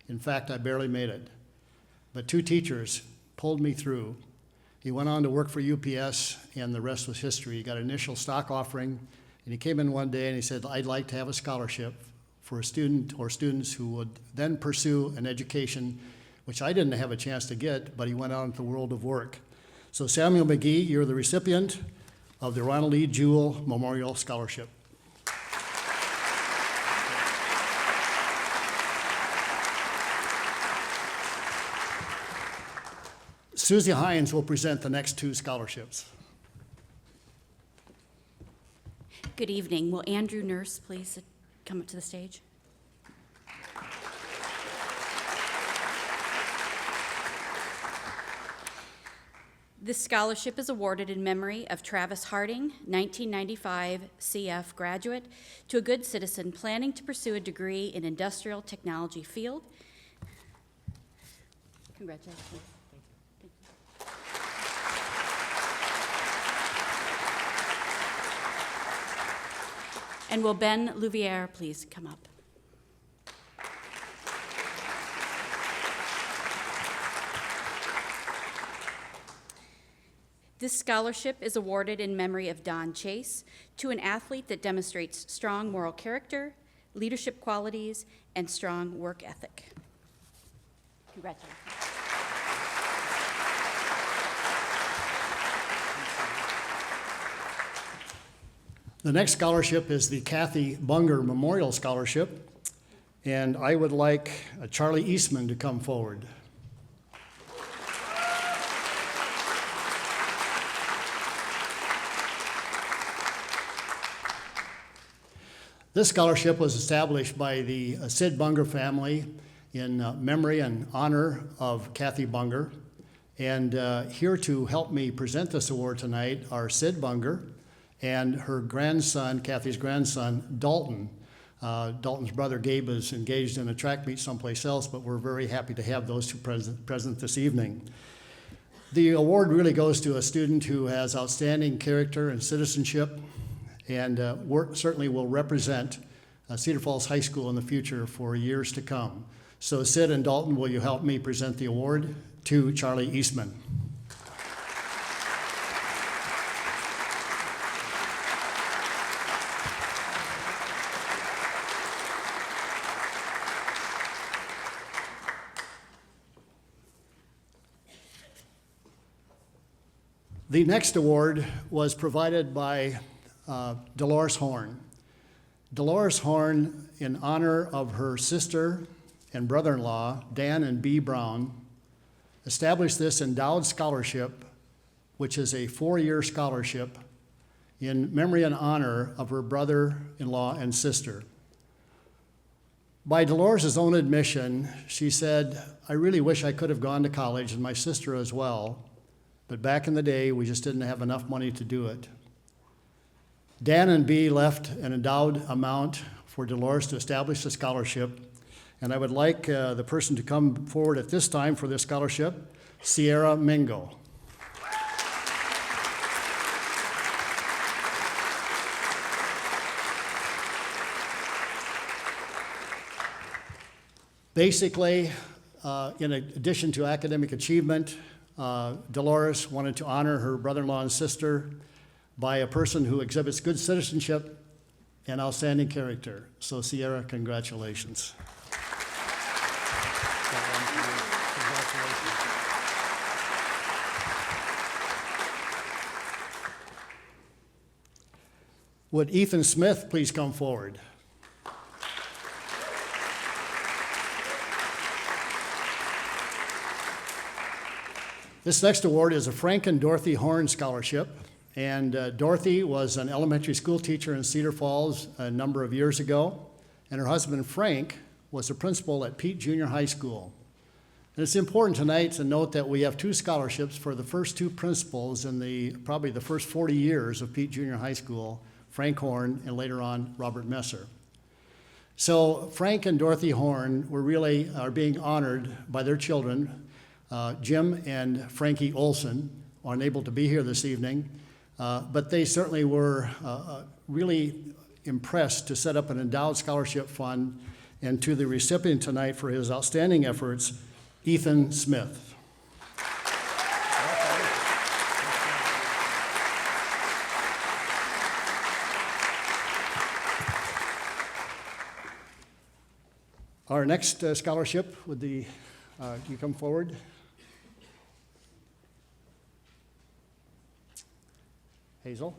In fact, I barely made it. But 2 teachers pulled me through. He went on to work for UPS, and the rest was history. He got an initial stock offering, and he came in one day and he said, I'd like to have a scholarship for a student or students who would then pursue an education, which I didn't have a chance to get, but he went out into the world of work. So Samuel McGee, you're the recipient of the Ronald E. Jewell Memorial Scholarship. Susie Hines will present the next two scholarships. Good evening. Will Andrew Nurse please come up to the stage? This scholarship is awarded in memory of Travis Harding, 1995 CF graduate, to a good citizen planning to pursue a degree in industrial technology field. Congratulations. And will Ben Louviere please come up? This scholarship is awarded in memory of Don Chase to an athlete that demonstrates strong moral character, leadership qualities, and strong work ethic. Congratulations. The next scholarship is the Kathy Bunger Memorial Scholarship, and I would like Charlie Eastman to come forward. This scholarship was established by the Sid Bunger family in memory and honor of Kathy Bunger. And here to help me present this award tonight are Sid Bunger and her grandson, Kathy's grandson, Dalton. Dalton's brother Gabe is engaged in a track meet someplace else, but we're very happy to have those two present this evening. The award really goes to a student who has outstanding character and citizenship, and certainly will represent Cedar Falls High School in the future for years to come. So Sid and Dalton, will you help me present the award to Charlie Eastman? The next award was provided by Dolores Horn. Dolores Horn, in honor of her sister and brother-in-law, Dan and Bee Brown, established this endowed scholarship, which is a 4-year scholarship in memory and honor of her brother-in-law and sister. By Dolores' own admission, she said, "I really wish I could have gone to college, and my sister as well, but back in the day, we just didn't have enough money to do it." Dan and Bee left an endowed amount for Dolores to establish the scholarship, and I would like the person to come forward at this time for this scholarship, Sierra Mingo. Basically, in addition to academic achievement, Dolores wanted to honor her brother-in-law and sister by a person who exhibits good citizenship and outstanding character. So Sierra, congratulations. Would Ethan Smith please come forward? This next award is a Frank and Dorothy Horn Scholarship. And Dorothy was an elementary school teacher in Cedar Falls a number of years ago, and her husband Frank was a principal at Pete Junior High School. And it's important tonight to note that we have 2 scholarships for the first 2 principals in probably the first 40 years of Pete Junior High School, Frank Horn and later on Robert Messer. So Frank and Dorothy Horn are being honored by their children. Jim and Frankie Olson are unable to be here this evening. But they certainly were really impressed to set up an endowed scholarship fund, and to the recipient tonight for his outstanding efforts, Ethan Smith. Our next scholarship, would you come forward? Hazel?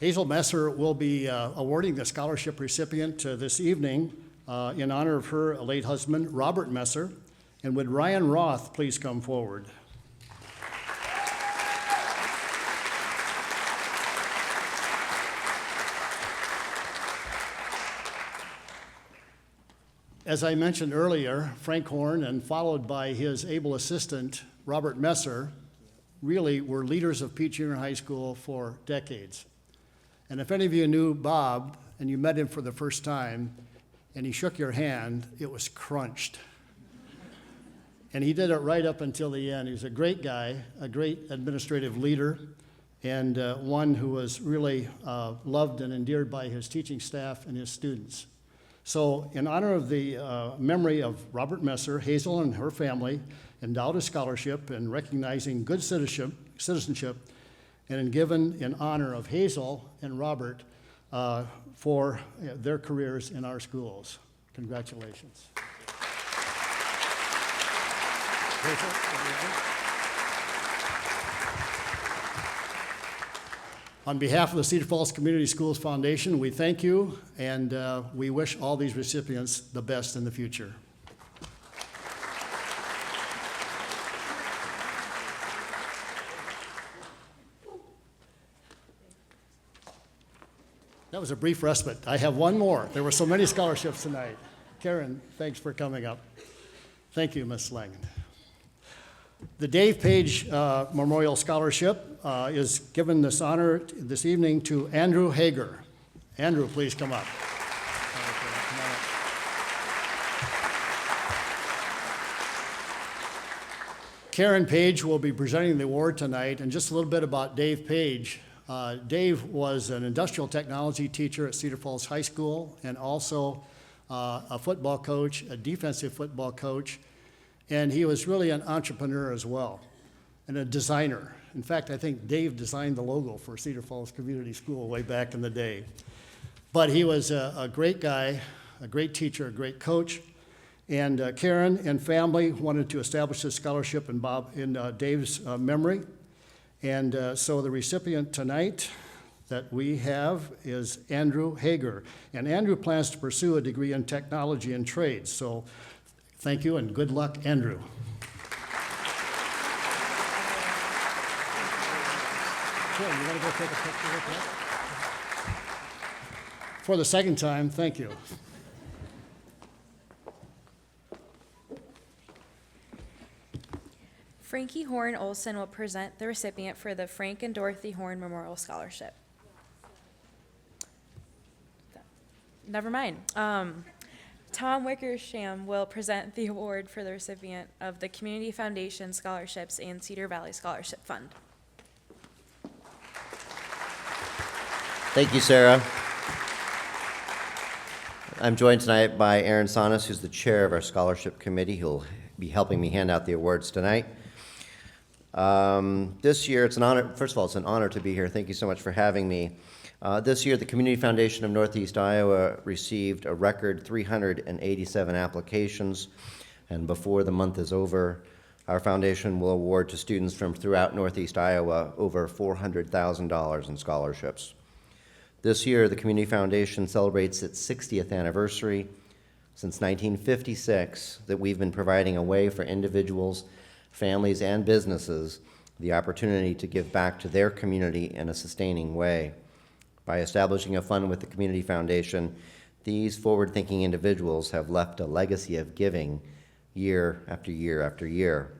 Hazel Messer will be awarding the scholarship recipient this evening in honor of her late husband, Robert Messer. And would Ryan Roth please come forward? As I mentioned earlier, Frank Horn, and followed by his able assistant, Robert Messer, really were leaders of Peach Junior High School for decades. And if any of you knew Bob and you met him for the first time and he shook your hand, it was crunched. And he did it right up until the end. He was a great guy, a great administrative leader, and one who was really loved and endeared by his teaching staff and his students. So in honor of the memory of Robert Messer, Hazel and her family endowed a scholarship in recognizing good citizenship and given in honor of Hazel and Robert for their careers in our schools. Congratulations. On behalf of the Cedar Falls Community Schools Foundation, we thank you, and we wish all these recipients the best in the future. That was a brief respite. I have one more. There were so many scholarships tonight. Karen, thanks for coming up. Thank you, Ms. Langan. The Dave Page Memorial Scholarship is given this honor this evening to Andrew Hager. Andrew, please come up. Karen Page will be presenting the award tonight, and just a little bit about Dave Page. Dave was an industrial technology teacher at Cedar Falls High School and also a football coach, a defensive football coach, and he was really an entrepreneur as well and a designer. In fact, I think Dave designed the logo for Cedar Falls Community School way back in the day. But he was a great guy, a great teacher, a great coach, and Karen and family wanted to establish this scholarship in Dave's memory. And so the recipient tonight that we have is Andrew Hager. And Andrew plans to pursue a degree in technology and trades. So thank you and good luck, Andrew. Sure, you want to go take a picture with that? For the second time, thank you. Frankie Horn Olson will present the recipient for the Frank and Dorothy Horn Memorial Scholarship. Never mind. Tom Wickersham will present the award for the recipient of the Community Foundation Scholarships and Cedar Valley Scholarship Fund. Thank you, Sarah. I'm joined tonight by Aaron Sonis, who's the chair of our scholarship committee, who'll be helping me hand out the awards tonight. This year, it's an honor. First of all, it's an honor to be here. Thank you so much for having me. This year, the Community Foundation of Northeast Iowa received a record 387 applications, and before the month is over, our foundation will award to students from throughout Northeast Iowa over $400,000 in scholarships. This year, the Community Foundation celebrates its 60th anniversary. Since 1956, that we've been providing a way for individuals, families, and businesses the opportunity to give back to their community in a sustaining way. By establishing a fund with the Community Foundation, these forward-thinking individuals have left a legacy of giving year after year after year.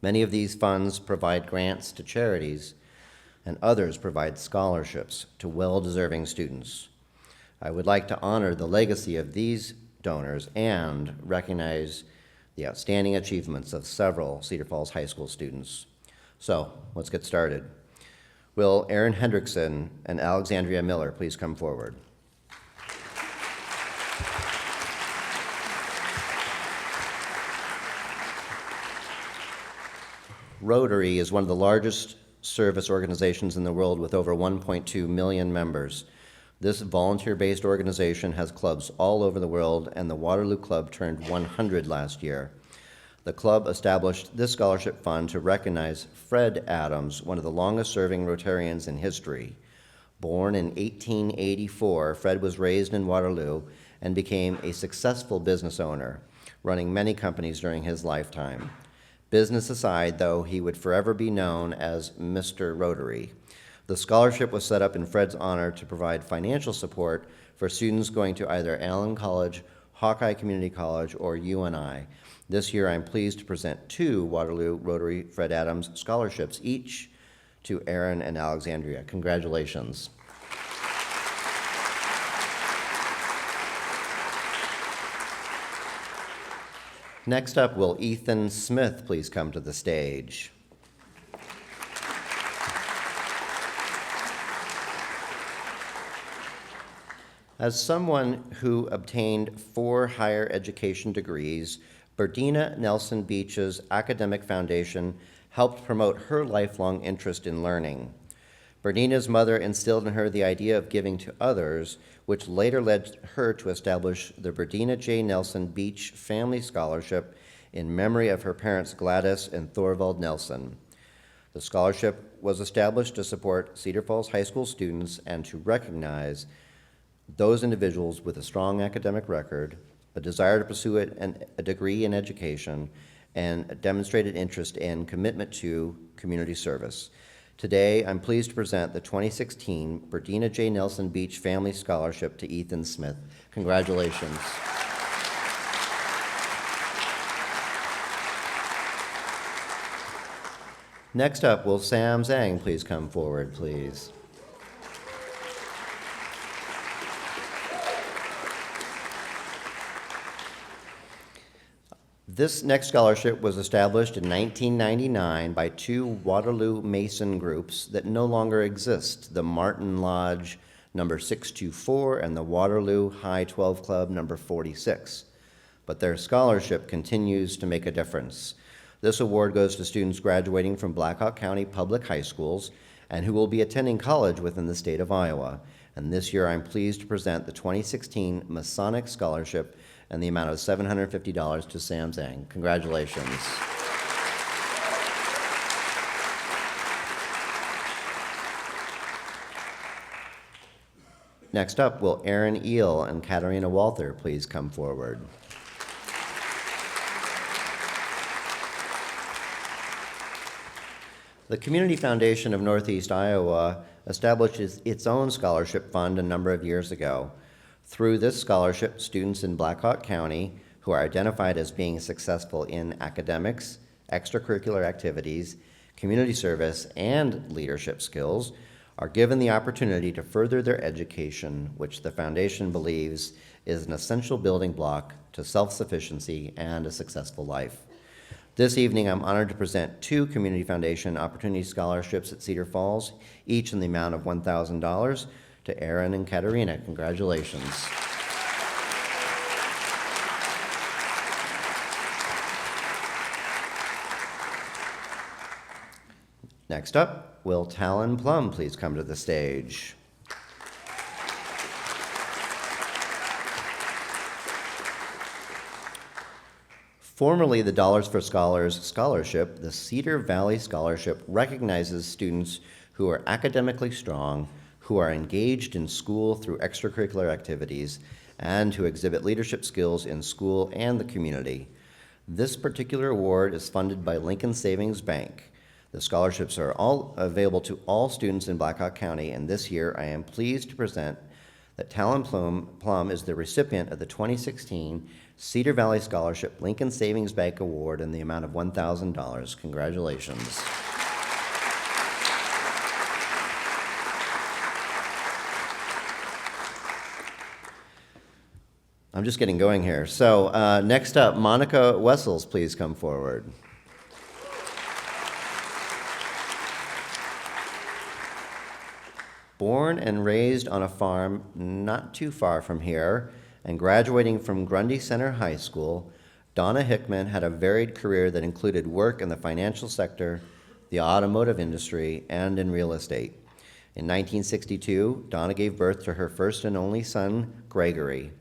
Many of these funds provide grants to charities, and others provide scholarships to well-deserving students. I would like to honor the legacy of these donors and recognize the outstanding achievements of several Cedar Falls High School students. So, let's get started. Will Aaron Hendrickson and Alexandria Miller please come forward? Rotary is one of the largest service organizations in the world with over 1.2 million members. This volunteer-based organization has clubs all over the world, and the Waterloo Club turned 100 last year. The club established this scholarship fund to recognize Fred Adams, one of the longest-serving Rotarians in history. Born in 1884, Fred was raised in Waterloo and became a successful business owner, running many companies during his lifetime. Business aside, though, he would forever be known as Mr. Rotary. The scholarship was set up in Fred's honor to provide financial support for students going to either Allen College, Hawkeye Community College, or UNI. This year, I'm pleased to present 2 Waterloo Rotary Fred Adams scholarships, each to Aaron and Alexandria. Congratulations. Next up, will Ethan Smith please come to the stage? As someone who obtained 4 higher education degrees, Berdina Nelson Beach's academic foundation helped promote her lifelong interest in learning. Berdina's mother instilled in her the idea of giving to others, which later led her to establish the Berdina J. Nelson Beach Family Scholarship in memory of her parents Gladys and Thorvald Nelson. The scholarship was established to support Cedar Falls High School students and to recognize those individuals with a strong academic record, a desire to pursue a degree in education, and a demonstrated interest and commitment to community service. Today, I'm pleased to present the 2016 Berdina J. Nelson Beach Family Scholarship to Ethan Smith. Congratulations. Next up, will Sam Zhang please come forward, please? This next scholarship was established in 1999 by 2 Waterloo Mason groups that no longer exist, the Martin Lodge number 624 and the Waterloo High 12 Club number 46. But their scholarship continues to make a difference. This award goes to students graduating from Blackhawk County Public High Schools and who will be attending college within the state of Iowa. And this year I'm pleased to present the 2016 Masonic Scholarship and the amount of $750 to Sam Zhang. Congratulations. Next up, will Aaron Eel and Katarina Walther please come forward? The Community Foundation of Northeast Iowa established its own scholarship fund a number of years ago. Through this scholarship, students in Blackhawk County who are identified as being successful in academics, extracurricular activities, community service, and leadership skills are given the opportunity to further their education, which the foundation believes is an essential building block to self-sufficiency and a successful life. This evening, I'm honored to present 2 Community Foundation Opportunity Scholarships at Cedar Falls, each in the amount of $1,000 to Aaron and Katarina. Congratulations. Next up, will Talon Plum please come to the stage? Formerly the Dollars for Scholars Scholarship, the Cedar Valley Scholarship recognizes students who are academically strong, who are engaged in school through extracurricular activities, and who exhibit leadership skills in school and the community. This particular award is funded by Lincoln Savings Bank. The scholarships are all available to all students in Blackhawk County, and this year I am pleased to present that Talon Plum is the recipient of the 2016 Cedar Valley Scholarship Lincoln Savings Bank Award in the amount of $1,000. Congratulations. I'm just getting going here. So next up, Monica Wessels, please come forward. Born and raised on a farm not too far from here, and graduating from Grundy Center High School, Donna Hickman had a varied career that included work in the financial sector, the automotive industry, and in real estate. In 1962, Donna gave birth to her first and only son, Gregory.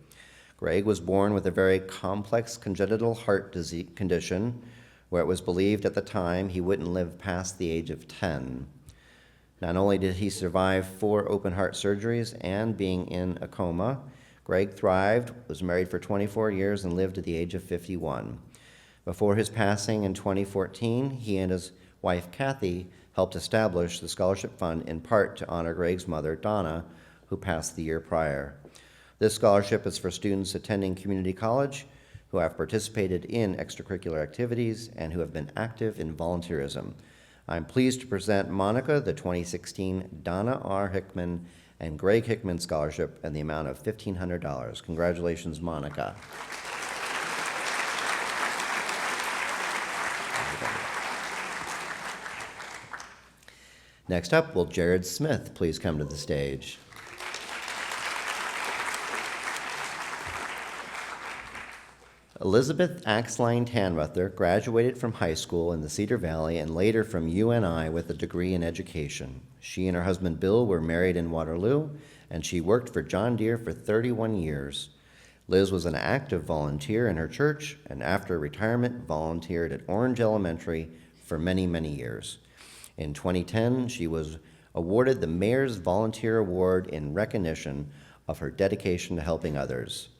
Greg was born with a very complex congenital heart disease condition where it was believed at the time he wouldn't live past the age of 10. Not only did he survive 4 open heart surgeries and being in a coma, Greg thrived, was married for 24 years, and lived to the age of 51. Before his passing in 2014, he and his wife, Kathy, helped establish the scholarship fund in part to honor Greg's mother, Donna, who passed the year prior. This scholarship is for students attending community college who have participated in extracurricular activities and who have been active in volunteerism. I'm pleased to present Monica the 2016 Donna R. Hickman and Greg Hickman Scholarship in the amount of $1,500. Congratulations, Monica. Next up, will Jared Smith please come to the stage? Elizabeth Axline Tanruther graduated from high school in the Cedar Valley and later from UNI with a degree in education. She and her husband Bill were married in Waterloo, and she worked for John Deere for 31 years. Liz was an active volunteer in her church, and after retirement volunteered at Orange Elementary for many, many years. In 2010, she was awarded the Mayor's Volunteer Award in recognition of her dedication to helping others.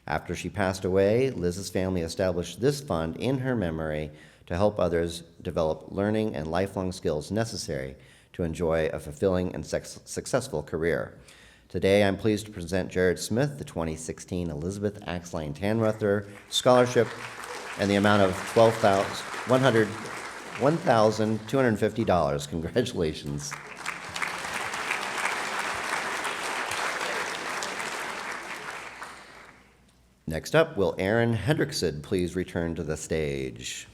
After she passed away, Liz's family established this fund in her memory to help others develop learning and lifelong skills necessary to enjoy a fulfilling and successful career. Today, I'm pleased to present Jared Smith the 2016 Elizabeth Axline Tanruther Scholarship in the amount of $1,250. Congratulations. Next up, will Aaron Hendrickson please return to the stage?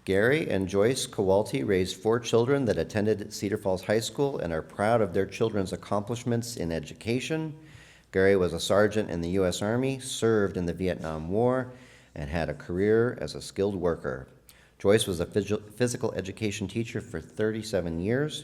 Gary and Joyce Kowalty raised 4 children that attended Cedar Falls High School and are proud of their children's accomplishments in education. Gary was a sergeant in the U.S. Army, served in the Vietnam War, and had a career as a skilled worker. Joyce was a physical education teacher for 37 years.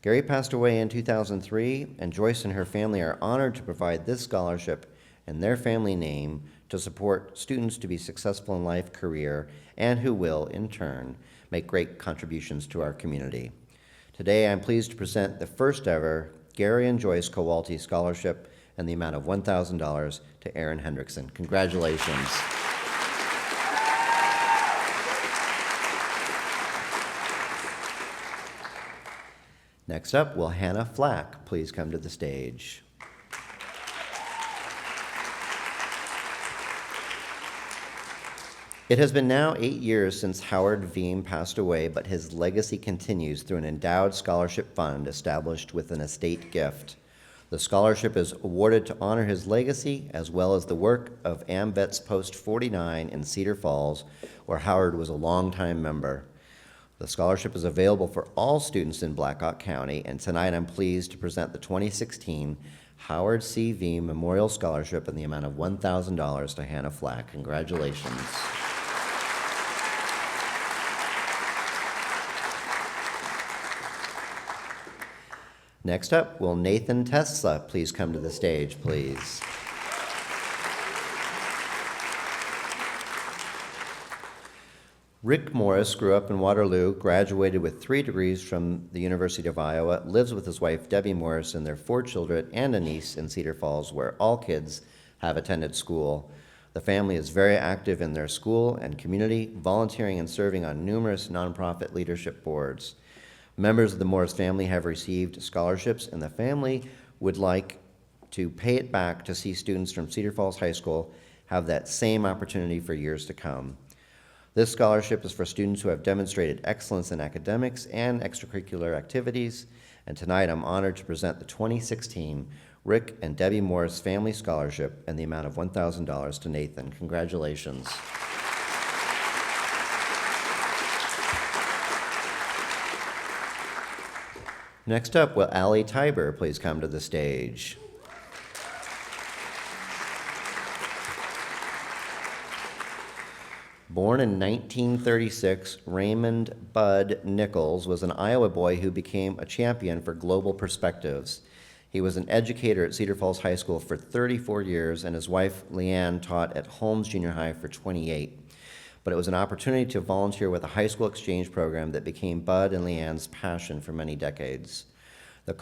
Gary passed away in 2003, and Joyce and her family are honored to provide this scholarship in their family name to support students to be successful in life, career, and who will, in turn, make great contributions to our community. Today, I'm pleased to present the first ever Gary and Joyce Kowalty Scholarship in the amount of $1,000 to Aaron Hendrickson. Congratulations. Next up, will Hannah Flack please come to the stage? It has been now 8 years since Howard Veeam passed away, but his legacy continues through an endowed scholarship fund established with an estate gift. The scholarship is awarded to honor his legacy as well as the work of AMVETS Post 49 in Cedar Falls, where Howard was a longtime member. The scholarship is available for all students in Black Hawk County, and tonight I'm pleased to present the 2016 Howard C. Veeam Memorial Scholarship in the amount of $1,000 to Hannah Flack. Congratulations. Next up, will Nathan Tesla please come to the stage, please? Rick Morris grew up in Waterloo, graduated with 3 degrees from the University of Iowa, lives with his wife Debbie Morris and their 4 children and a niece in Cedar Falls, where all kids have attended school. The family is very active in their school and community, volunteering and serving on numerous nonprofit leadership boards. Members of the Morris family have received scholarships, and the family would like to pay it back to see students from Cedar Falls High School have that same opportunity for years to come. This scholarship is for students who have demonstrated excellence in academics and extracurricular activities, and tonight I'm honored to present the 2016 Rick and Debbie Morris Family Scholarship in the amount of $1,000 to Nathan. Congratulations. Next up, will Allie Tiber please come to the stage? Born in 1936, Raymond Bud Nichols was an Iowa boy who became a champion for global perspectives. He was an educator at Cedar Falls High School for 34 years, and his wife, Leanne, taught at Holmes Junior High for 28. But it was an opportunity to volunteer with a high school exchange program that became Bud and Leanne's passion for many decades. The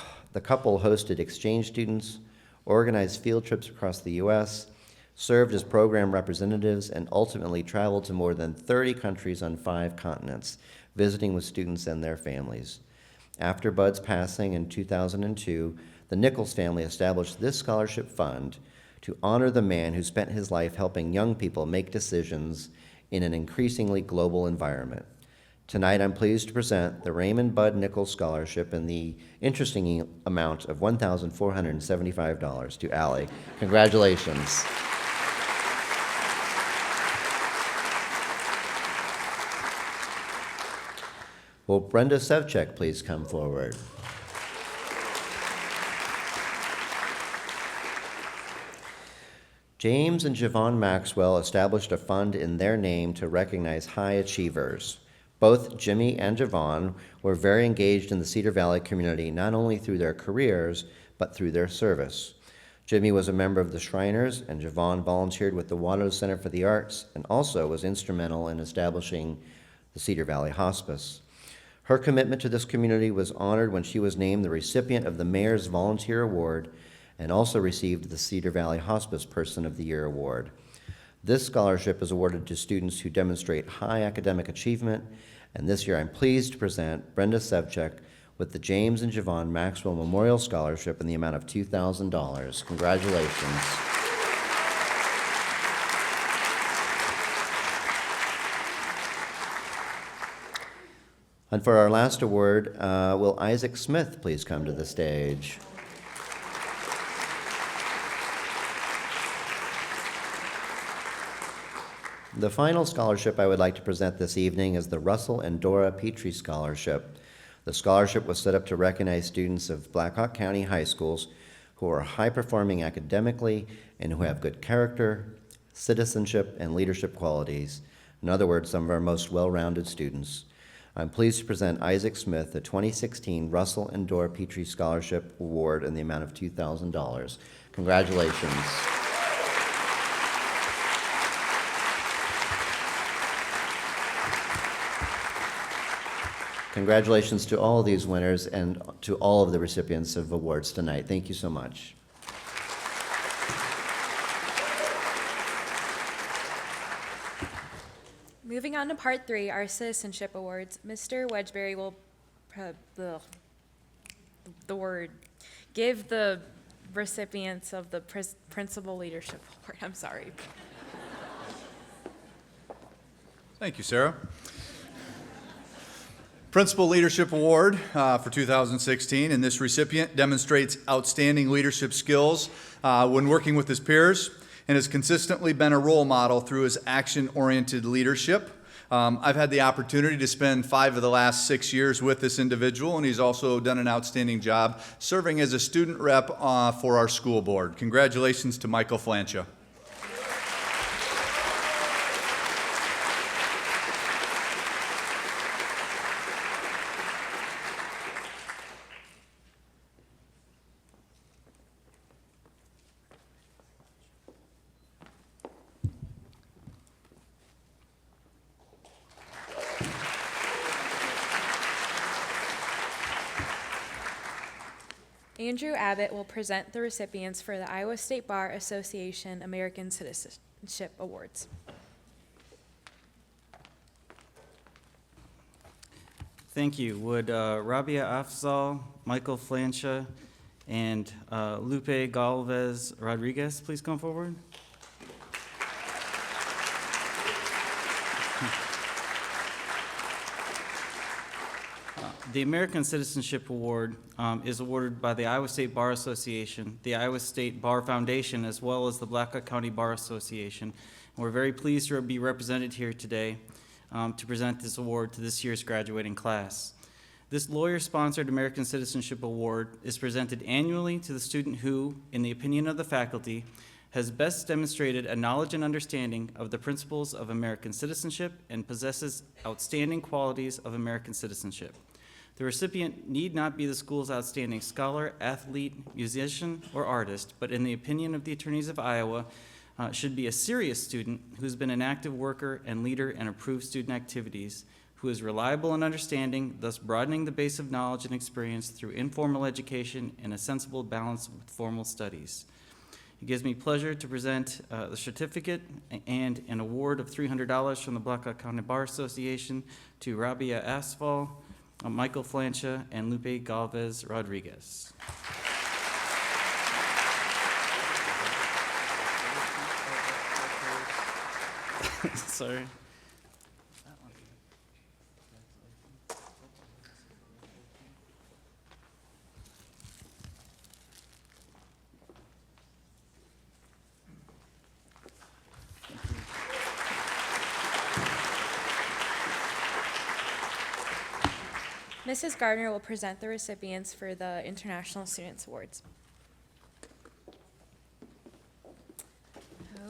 couple hosted exchange students, organized field trips across the U.S., served as program representatives, and ultimately traveled to more than 30 countries on 5 continents, visiting with students and their families. After Bud's passing in 2002, the Nichols family established this scholarship fund to honor the man who spent his life helping young people make decisions in an increasingly global environment. Tonight, I'm pleased to present the Raymond Bud Nichols Scholarship in the interesting amount of $1,475 to Allie. Congratulations. Will Brenda Sevchek please come forward? James and Javon Maxwell established a fund in their name to recognize high achievers. Both Jimmy and Javon were very engaged in the Cedar Valley community, not only through their careers, but through their service. Jimmy was a member of the Shriners, and Javon volunteered with the Waterloo Center for the Arts and also was instrumental in establishing the Cedar Valley Hospice. Her commitment to this community was honored when she was named the recipient of the Mayor's Volunteer Award and also received the Cedar Valley Hospice Person of the Year Award. This scholarship is awarded to students who demonstrate high academic achievement, and this year I'm pleased to present Brenda Sevchek with the James and Javon Maxwell Memorial Scholarship in the amount of $2,000. Congratulations. And for our last award, will Isaac Smith please come to the stage? The final scholarship I would like to present this evening is the Russell and Dora Petrie Scholarship. The scholarship was set up to recognize students of Blackhawk County high schools who are high-performing academically and who have good character, citizenship, and leadership qualities. In other words, some of our most well-rounded students. I'm pleased to present Isaac Smith the 2016 Russell and Dora Petrie Scholarship Award in the amount of $2,000. Congratulations. Congratulations to all of these winners and to all of the recipients of awards tonight. Thank you so much. Moving on to part 3, our citizenship awards. Mr. WEDGBURY will give the recipients of the Principal Leadership Award. I'm sorry. Thank you, Sarah. Principal Leadership Award for 2016, and this recipient demonstrates outstanding leadership skills when working with his peers and has consistently been a role model through his action-oriented leadership. I've had the opportunity to spend 5 of the last 6 years with this individual, and he's also done an outstanding job serving as a student rep for our school board. Congratulations to Michael Flancha. Andrew Abbott will present the recipients for the Iowa State Bar Association American Citizenship Awards. Thank you. Would Rabia Afzal, Michael Flancha, and Lupe Galvez Rodriguez please come forward? The American Citizenship Award is awarded by the Iowa State Bar Association, the Iowa State Bar Foundation, as well as the Blackhawk County Bar Association. And we're very pleased to be represented here today to present this award to this year's graduating class. This lawyer-sponsored American Citizenship Award is presented annually to the student who, in the opinion of the faculty, has best demonstrated a knowledge and understanding of the principles of American citizenship and possesses outstanding qualities of American citizenship. The recipient need not be the school's outstanding scholar, athlete, musician, or artist, but in the opinion of the attorneys of Iowa, should be a serious student who's been an active worker and leader in approved student activities, who is reliable and understanding, thus broadening the base of knowledge and experience through informal education and a sensible balance with formal studies. It gives me pleasure to present the certificate and an award of $300 from the Blackhawk County Bar Association to Rabia Asfal, Michael Flancha, and Lupe Galvez Rodriguez. Sorry. Mrs. Gardner will present the recipients for the International Students Awards.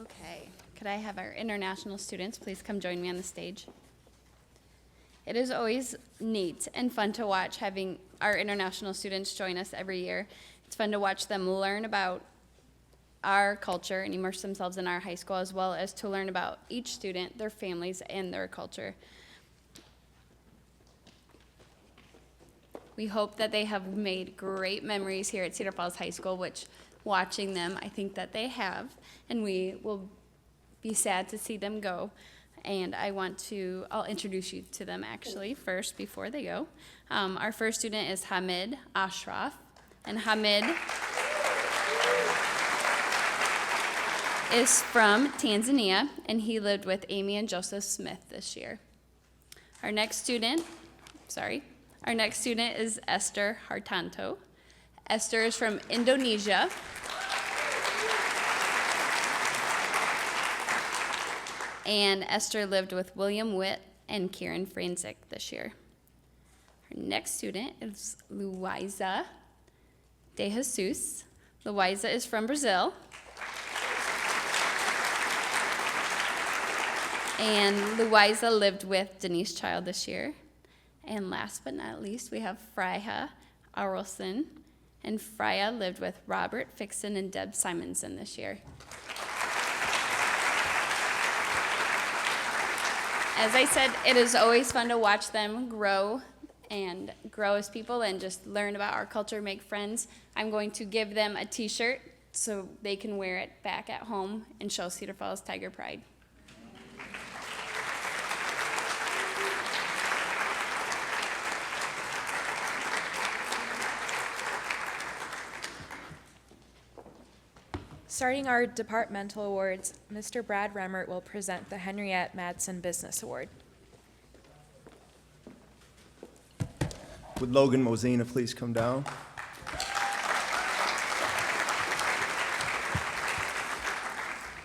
Okay, could I have our international students please come join me on the stage? It is always neat and fun to watch having our international students join us every year. It's fun to watch them learn about our culture and immerse themselves in our high school, as well as to learn about each student, their families, and their culture. We hope that they have made great memories here at Cedar Falls High School, which watching them, I think that they have, and we will be sad to see them go. And I'll introduce you to them actually first before they go. Our first student is Hamid Ashraf, and Hamid is from Tanzania, and he lived with Amy and Joseph Smith this year. Our next student is Esther Hartanto. Esther is from Indonesia. And Esther lived with William Witt and Kieran Franzik this year. Our next student is Luiza De Jesus. Luiza is from Brazil. And Luiza lived with Denise Child this year. And last but not least, we have Freya Arolson. And Freya lived with Robert Fixon and Deb Simonson this year. As I said, it is always fun to watch them grow as people and just learn about our culture, make friends. I'm going to give them a t-shirt so they can wear it back at home and show Cedar Falls Tiger Pride. Starting our departmental awards, Mr. Brad Remmert will present the Henriette Madsen Business Award. Would Logan Mosina please come down?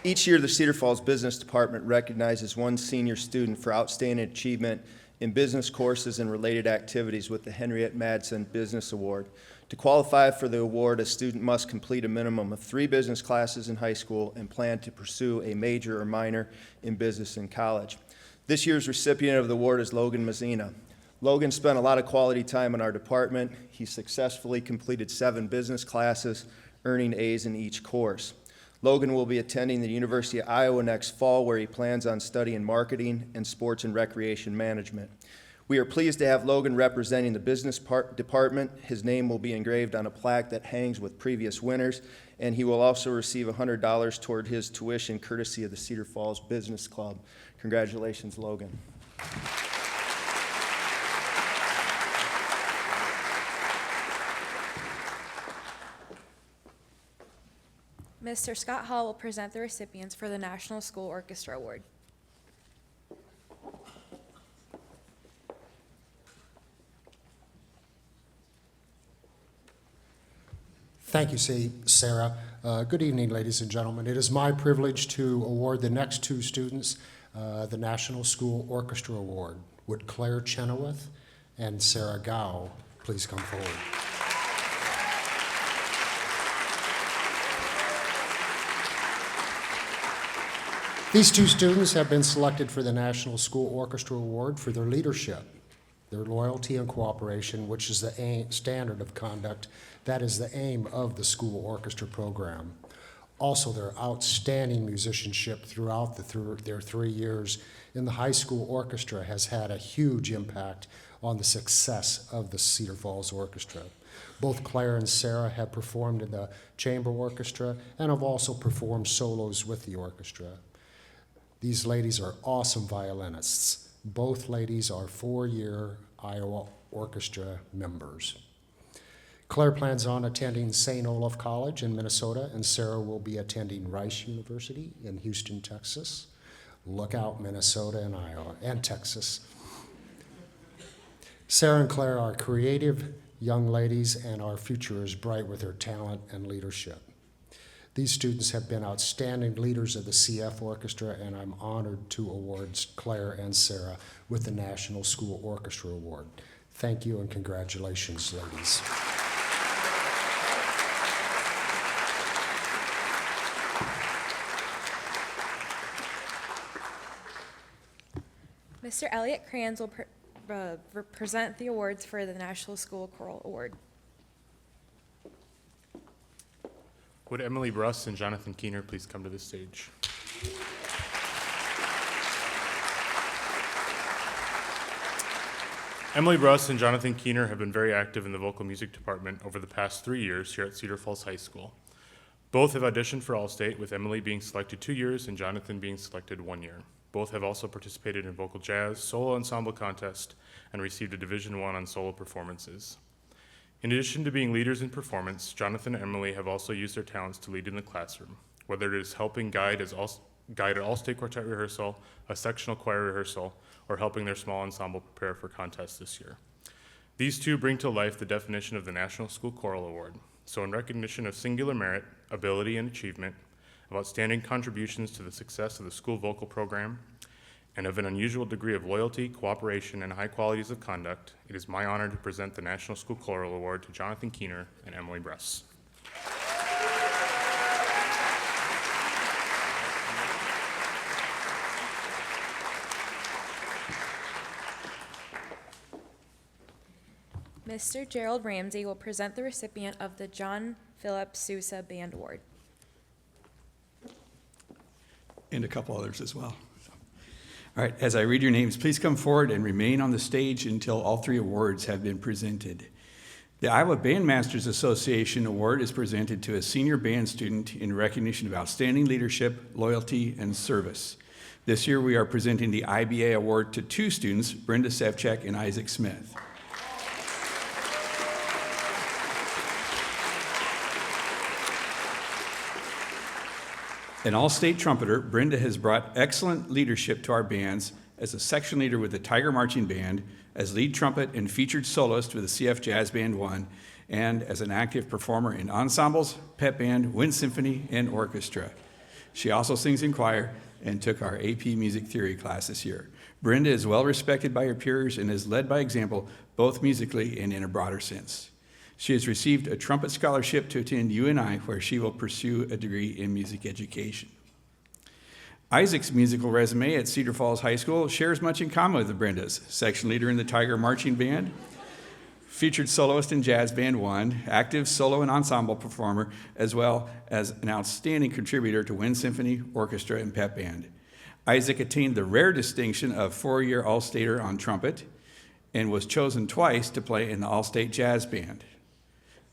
Each year, the Cedar Falls Business Department recognizes one senior student for outstanding achievement in business courses and related activities with the Henriette Madsen Business Award. To qualify for the award, a student must complete a minimum of 3 business classes in high school and plan to pursue a major or minor in business in college. This year's recipient of the award is Logan Messina. Logan spent a lot of quality time in our department. He successfully completed 7 business classes, earning A's in each course. Logan will be attending the University of Iowa next fall, where he plans on studying marketing and sports and recreation management. We are pleased to have Logan representing the business department. His name will be engraved on a plaque that hangs with previous winners, and he will also receive $100 toward his tuition courtesy of the Cedar Falls Business Club. Congratulations, Logan. Mr. Scott Hall will present the recipients for the National School Orchestra Award. Thank you, Sarah. Good evening, ladies and gentlemen. It is my privilege to award the next 2 students the National School Orchestra Award. Would Claire Chenoweth and Sarah Gao please come forward? These two students have been selected for the National School Orchestra Award for their leadership, their loyalty and cooperation, which is the standard of conduct. That is the aim of the school orchestra program. Also, their outstanding musicianship throughout their 3 years in the high school orchestra has had a huge impact on the success of the Cedar Falls Orchestra. Both Claire and Sarah have performed in the chamber orchestra and have also performed solos with the orchestra. These ladies are awesome violinists. Both ladies are 4-year Iowa Orchestra members. Claire plans on attending St. Olaf College in Minnesota, and Sarah will be attending Rice University in Houston, Texas. Look out, Minnesota and Iowa and Texas. Sarah and Claire are creative young ladies, and our future is bright with their talent and leadership. These students have been outstanding leaders of the CF Orchestra, and I'm honored to award Claire and Sarah with the National School Orchestra Award. Thank you and congratulations, ladies. Mr. Elliot Kranz will present the awards for the National School Choral Award. Would Emily Bruss and Jonathan Keener please come to the stage? Emily Bruss and Jonathan Keener have been very active in the vocal music department over the past 3 years here at Cedar Falls High School. Both have auditioned for All-State, with Emily being selected 2 years and Jonathan being selected 1 year. Both have also participated in vocal jazz, solo ensemble contest, and received a Division I on solo performances. In addition to being leaders in performance, Jonathan and Emily have also used their talents to lead in the classroom, whether it is helping guide at All-State Quartet rehearsal, a sectional choir rehearsal, or helping their small ensemble prepare for contests this year. These two bring to life the definition of the National School Choral Award. So in recognition of singular merit, ability, and achievement, of outstanding contributions to the success of the school vocal program, and of an unusual degree of loyalty, cooperation, and high qualities of conduct, it is my honor to present the National School Choral Award to Jonathan Keener and Emily Bruss. Mr. Gerald Ramsey will present the recipient of the John Philip Sousa Band Award. And a couple others as well. All right, as I read your names, please come forward and remain on the stage until all 3 awards have been presented. The Iowa Bandmasters Association Award is presented to a senior band student in recognition of outstanding leadership, loyalty, and service. This year we are presenting the IBA Award to 2 students, Brenda Sevchek and Isaac Smith. An all-state trumpeter, Brenda has brought excellent leadership to our bands as a section leader with the Tiger Marching Band, as lead trumpet and featured soloist with the CF Jazz Band 1, and as an active performer in ensembles, pep band, wind symphony, and orchestra. She also sings in choir and took our AP Music Theory class this year. Brenda is well respected by her peers and is led by example, both musically and in a broader sense. She has received a trumpet scholarship to attend UNI, where she will pursue a degree in music education. Isaac's musical resume at Cedar Falls High School shares much in common with Brenda's. Section leader in the Tiger Marching Band, featured soloist in Jazz Band 1, active solo and ensemble performer, as well as an outstanding contributor to Wind Symphony, Orchestra, and Pep Band. Isaac attained the rare distinction of 4-year All-Stater on trumpet and was chosen twice to play in the All-State Jazz Band.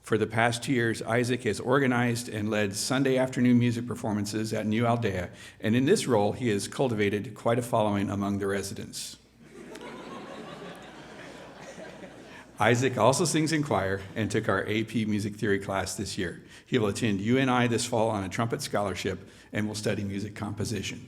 For the past 2 years, Isaac has organized and led Sunday afternoon music performances at New Aldea, and in this role, he has cultivated quite a following among the residents. Isaac also sings in choir and took our AP Music Theory class this year. He will attend UNI this fall on a trumpet scholarship and will study music composition.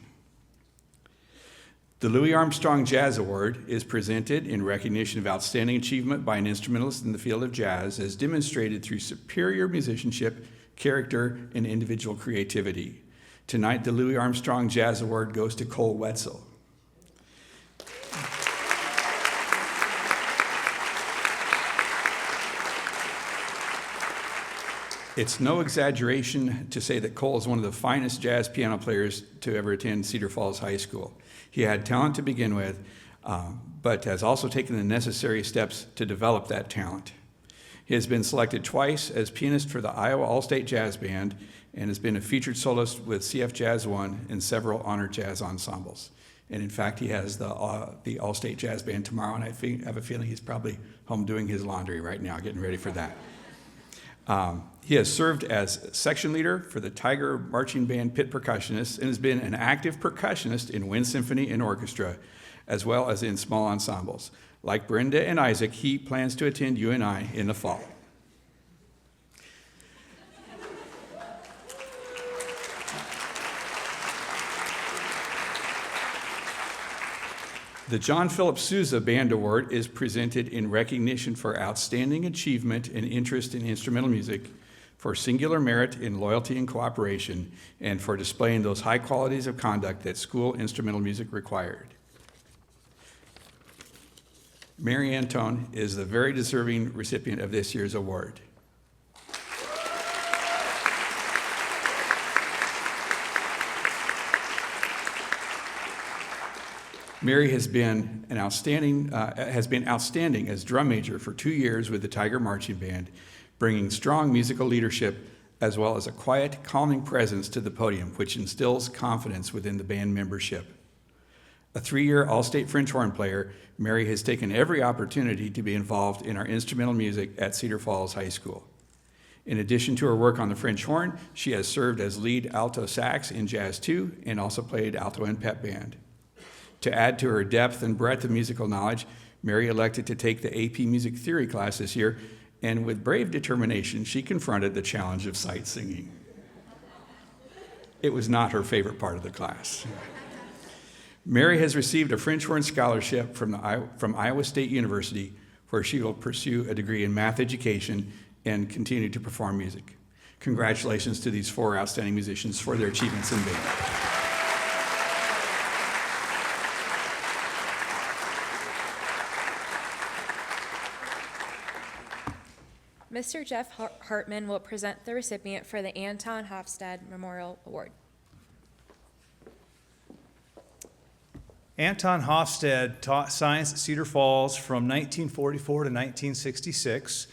The Louis Armstrong Jazz Award is presented in recognition of outstanding achievement by an instrumentalist in the field of jazz, as demonstrated through superior musicianship, character, and individual creativity. Tonight, the Louis Armstrong Jazz Award goes to Cole Wetzel. It's no exaggeration to say that Cole is one of the finest jazz piano players to ever attend Cedar Falls High School. He had talent to begin with, but has also taken the necessary steps to develop that talent. He has been selected twice as pianist for the Iowa All-State Jazz Band and has been a featured soloist with CF Jazz 1 and several honored jazz ensembles. And in fact, he has the All-State Jazz Band tomorrow, and I have a feeling he's probably home doing his laundry right now, getting ready for that. He has served as section leader for the Tiger Marching Band pit percussionist and has been an active percussionist in wind symphony and orchestra, as well as in small ensembles. Like Brenda and Isaac, he plans to attend UNI in the fall. The John Philip Sousa Band Award is presented in recognition for outstanding achievement and interest in instrumental music, for singular merit in loyalty and cooperation, and for displaying those high qualities of conduct that school instrumental music required. Mary Antone is the very deserving recipient of this year's award. Mary has been outstanding as drum major for 2 years with the Tiger Marching Band, bringing strong musical leadership as well as a quiet, calming presence to the podium, which instills confidence within the band membership. A 3-year All-State French horn player, Mary has taken every opportunity to be involved in our instrumental music at Cedar Falls High School. In addition to her work on the French horn, she has served as lead alto sax in Jazz 2 and also played alto and pep band. To add to her depth and breadth of musical knowledge, Mary elected to take the AP Music Theory class this year, and with brave determination, she confronted the challenge of sight singing. It was not her favorite part of the class. Mary has received a French horn scholarship from Iowa State University, where she will pursue a degree in math education and continue to perform music. Congratulations to these 4 outstanding musicians for their achievements in band. Mr. Jeff Hartman will present the recipient for the Anton Hofstad Memorial Award. Anton Hofstad taught science at Cedar Falls from 1944 to 1966.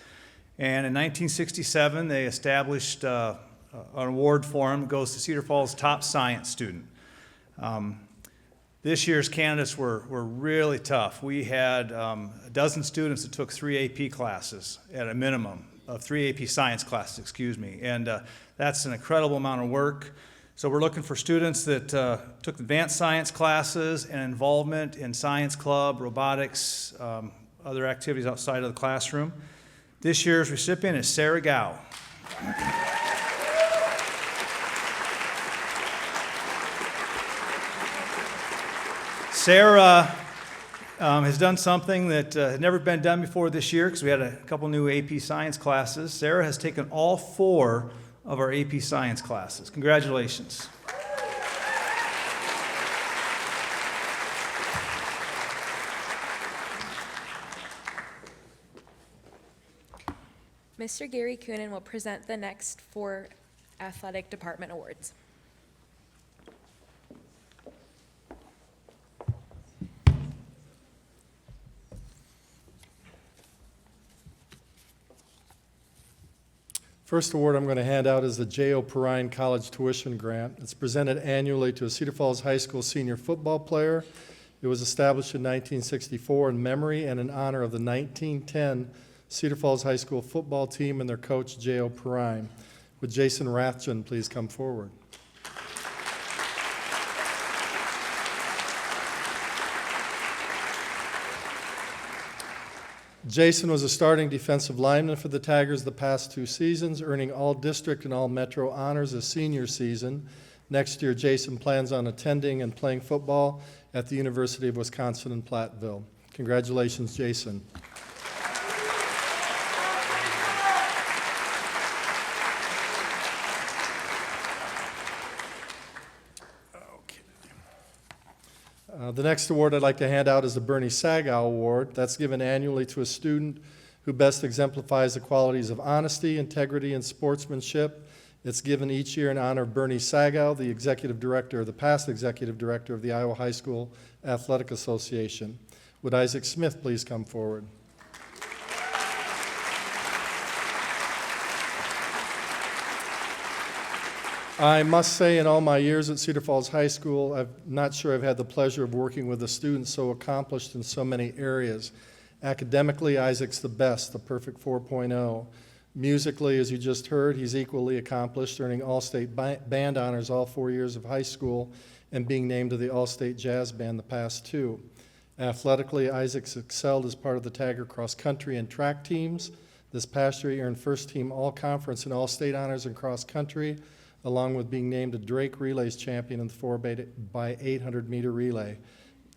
And in 1967, they established an award for him. It goes to Cedar Falls' top science student. This year's candidates were really tough. We had a dozen students that took 3 AP classes at a minimum of 3 AP science classes, excuse me. And that's an incredible amount of work. So we're looking for students that took advanced science classes and involvement in science club, robotics, other activities outside of the classroom. This year's recipient is Sarah Gao. Sarah has done something that had never been done before this year because we had a couple new AP science classes. Sarah has taken all 4 of our AP science classes. Congratulations. Mr. Gary KOENEN will present the next 4 athletic department awards. First award I'm going to hand out is the J.O. Perrine College Tuition Grant. It's presented annually to a Cedar Falls High School senior football player. It was established in 1964 in memory and in honor of the 1910 Cedar Falls High School football team and their coach, J.O. Perrine. Would Jason Rathjen please come forward? Jason was a starting defensive lineman for the Tigers the past 2 seasons, earning all district and all metro honors his senior season. Next year, Jason plans on attending and playing football at the University of Wisconsin in Platteville. Congratulations, Jason. The next award I'd like to hand out is the Bernie Sagow Award. That's given annually to a student who best exemplifies the qualities of honesty, integrity, and sportsmanship. It's given each year in honor of Bernie Sagow, the past executive director of the Iowa High School Athletic Association. Would Isaac Smith please come forward? I must say, in all my years at Cedar Falls High School, I'm not sure I've had the pleasure of working with a student so accomplished in so many areas. Academically, Isaac's the best, the perfect 4.0. Musically, as you just heard, he's equally accomplished, earning All-State Band honors all 4 years of high school and being named to the All-State Jazz Band the past 2. Athletically, Isaac's excelled as part of the Tiger cross country and track teams. This past year, he earned first team all-conference and all-state honors in cross country, along with being named a Drake Relays champion in the 4x800 meter relay.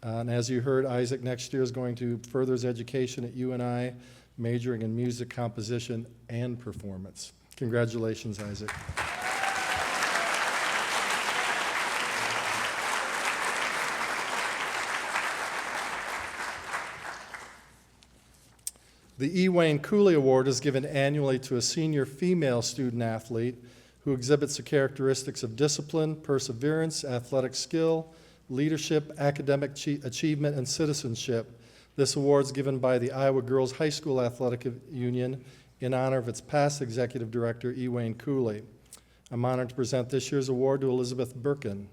And as you heard, Isaac next year is going to further his education at UNI, majoring in music composition and performance. Congratulations, Isaac. The E. Wayne Cooley Award is given annually to a senior female student athlete who exhibits the characteristics of discipline, perseverance, athletic skill, leadership, academic achievement, and citizenship. This award is given by the Iowa Girls High School Athletic Union in honor of its past executive director, E. Wayne Cooley. I'm honored to present this year's award to Elizabeth Birkin.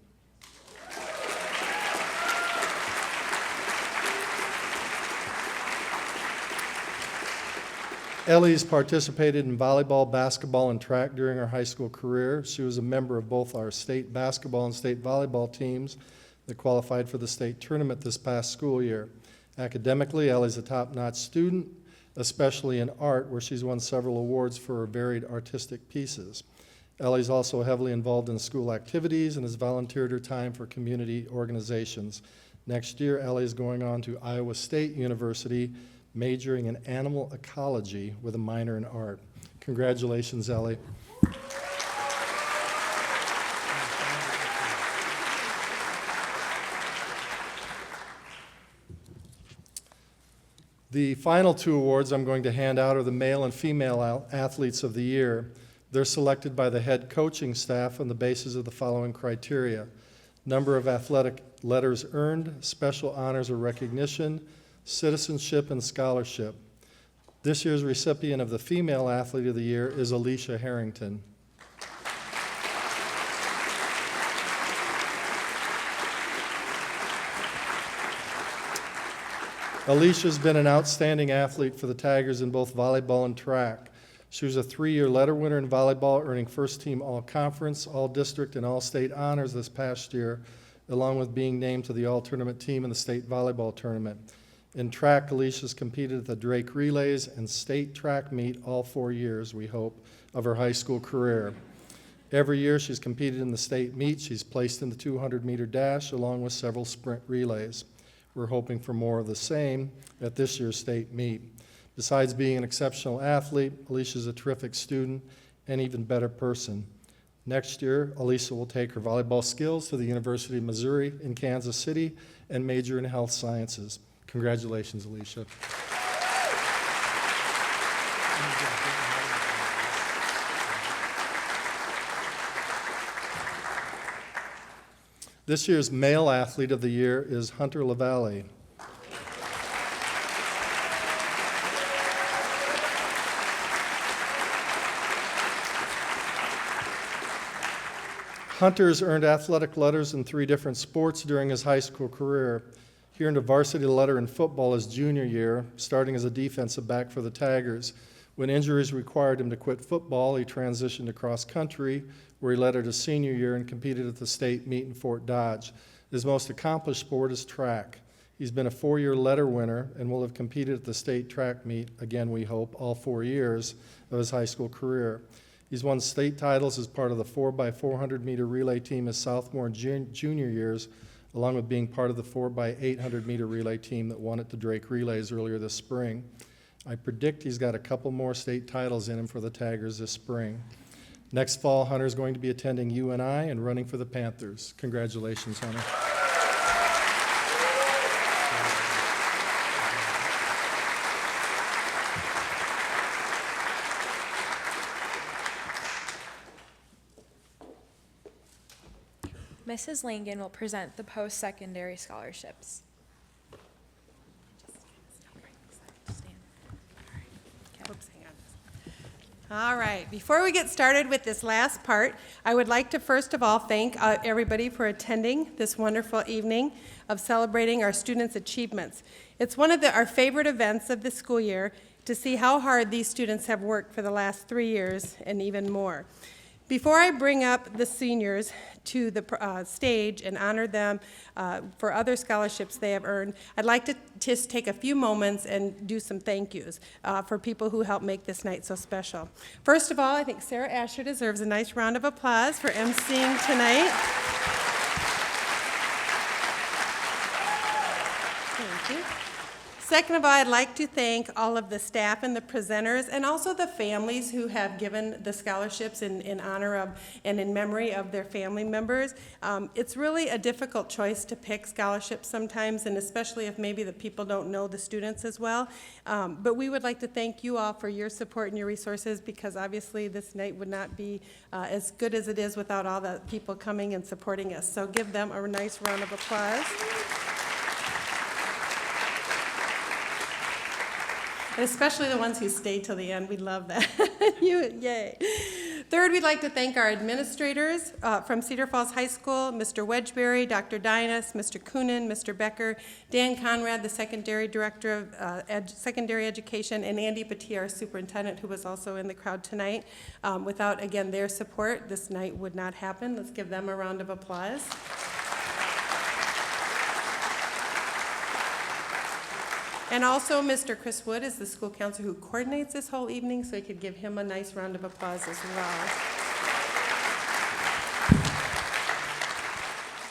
Ellie's participated in volleyball, basketball, and track during her high school career. She was a member of both our state basketball and state volleyball teams that qualified for the state tournament this past school year. Academically, Ellie's a top-notch student, especially in art, where she's won several awards for her varied artistic pieces. Ellie's also heavily involved in school activities and has volunteered her time for community organizations. Next year, Ellie is going on to Iowa State University, majoring in animal ecology with a minor in art. Congratulations, Ellie. The final 2 awards I'm going to hand out are the male and female athletes of the year. They're selected by the head coaching staff on the basis of the following criteria: number of athletic letters earned, special honors or recognition, citizenship, and scholarship. This year's recipient of the Female Athlete of the Year is Alicia Harrington. Alicia's been an outstanding athlete for the Tigers in both volleyball and track. She was a 3-year letter winner in volleyball, earning first team all-conference, all-district, and all-state honors this past year, along with being named to the all-tournament team in the state volleyball tournament. In track, Alicia's competed at the Drake Relays and state track meet all 4 years, we hope, of her high school career. Every year she's competed in the state meet. She's placed in the 200-meter dash along with several sprint relays. We're hoping for more of the same at this year's state meet. Besides being an exceptional athlete, Alicia's a terrific student and even better person. Next year, Alicia will take her volleyball skills to the University of Missouri in Kansas City and major in health sciences. Congratulations, Alicia. This year's Male Athlete of the Year is Hunter LaValle. Hunter's earned athletic letters in 3 different sports during his high school career. He earned a varsity letter in football his junior year, starting as a defensive back for the Tigers. When injuries required him to quit football, he transitioned to cross country, where he lettered his senior year and competed at the state meet in Fort Dodge. His most accomplished sport is track. He's been a 4-year letter winner and will have competed at the state track meet, again we hope, all 4 years of his high school career. He's won state titles as part of the 4x400 meter relay team his sophomore and junior years, along with being part of the 4x800 meter relay team that won at the Drake Relays earlier this spring. I predict he's got a couple more state titles in him for the Tigers this spring. Next fall, Hunter's going to be attending UNI and running for the Panthers. Congratulations, Hunter. Mrs. Langan will present the post-secondary scholarships. All right, before we get started with this last part, I would like to first of all thank everybody for attending this wonderful evening of celebrating our students' achievements. It's one of our favorite events of the school year to see how hard these students have worked for the last 3 years and even more. Before I bring up the seniors to the stage and honor them for other scholarships they have earned, I'd like to just take a few moments and do some thank yous for people who helped make this night so special. First of all, I think Sarah Asher deserves a nice round of applause for emceeing tonight. Thank you. Second of all, I'd like to thank all of the staff and the presenters and also the families who have given the scholarships in honor of and in memory of their family members. It's really a difficult choice to pick scholarships sometimes, and especially if maybe the people don't know the students as well. But we would like to thank you all for your support and your resources, because obviously this night would not be as good as it is without all the people coming and supporting us. So give them a nice round of applause. And especially the ones who stayed till the end. We love that. Yay. Third, we'd like to thank our administrators from Cedar Falls High School, Mr. WEDGBURY, Dr. DIANE, Mr. KOENEN, Mr. BECKER, Dan Conrad, the Secondary Director of Secondary Education, and Andy Patia, our Superintendent, who was also in the crowd tonight. Without, again, their support, this night would not happen. Let's give them a round of applause. And also, Mr. Chris Wood is the school counselor who coordinates this whole evening, so we could give him a nice round of applause as well.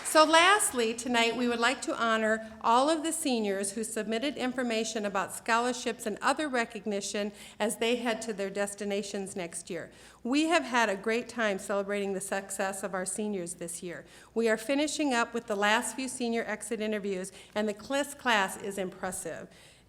So lastly, tonight we would like to honor all of the seniors who submitted information about scholarships and other recognition as they head to their destinations next year. We have had a great time celebrating the success of our seniors this year. We are finishing up with the last few senior exit interviews, and the class is impressive.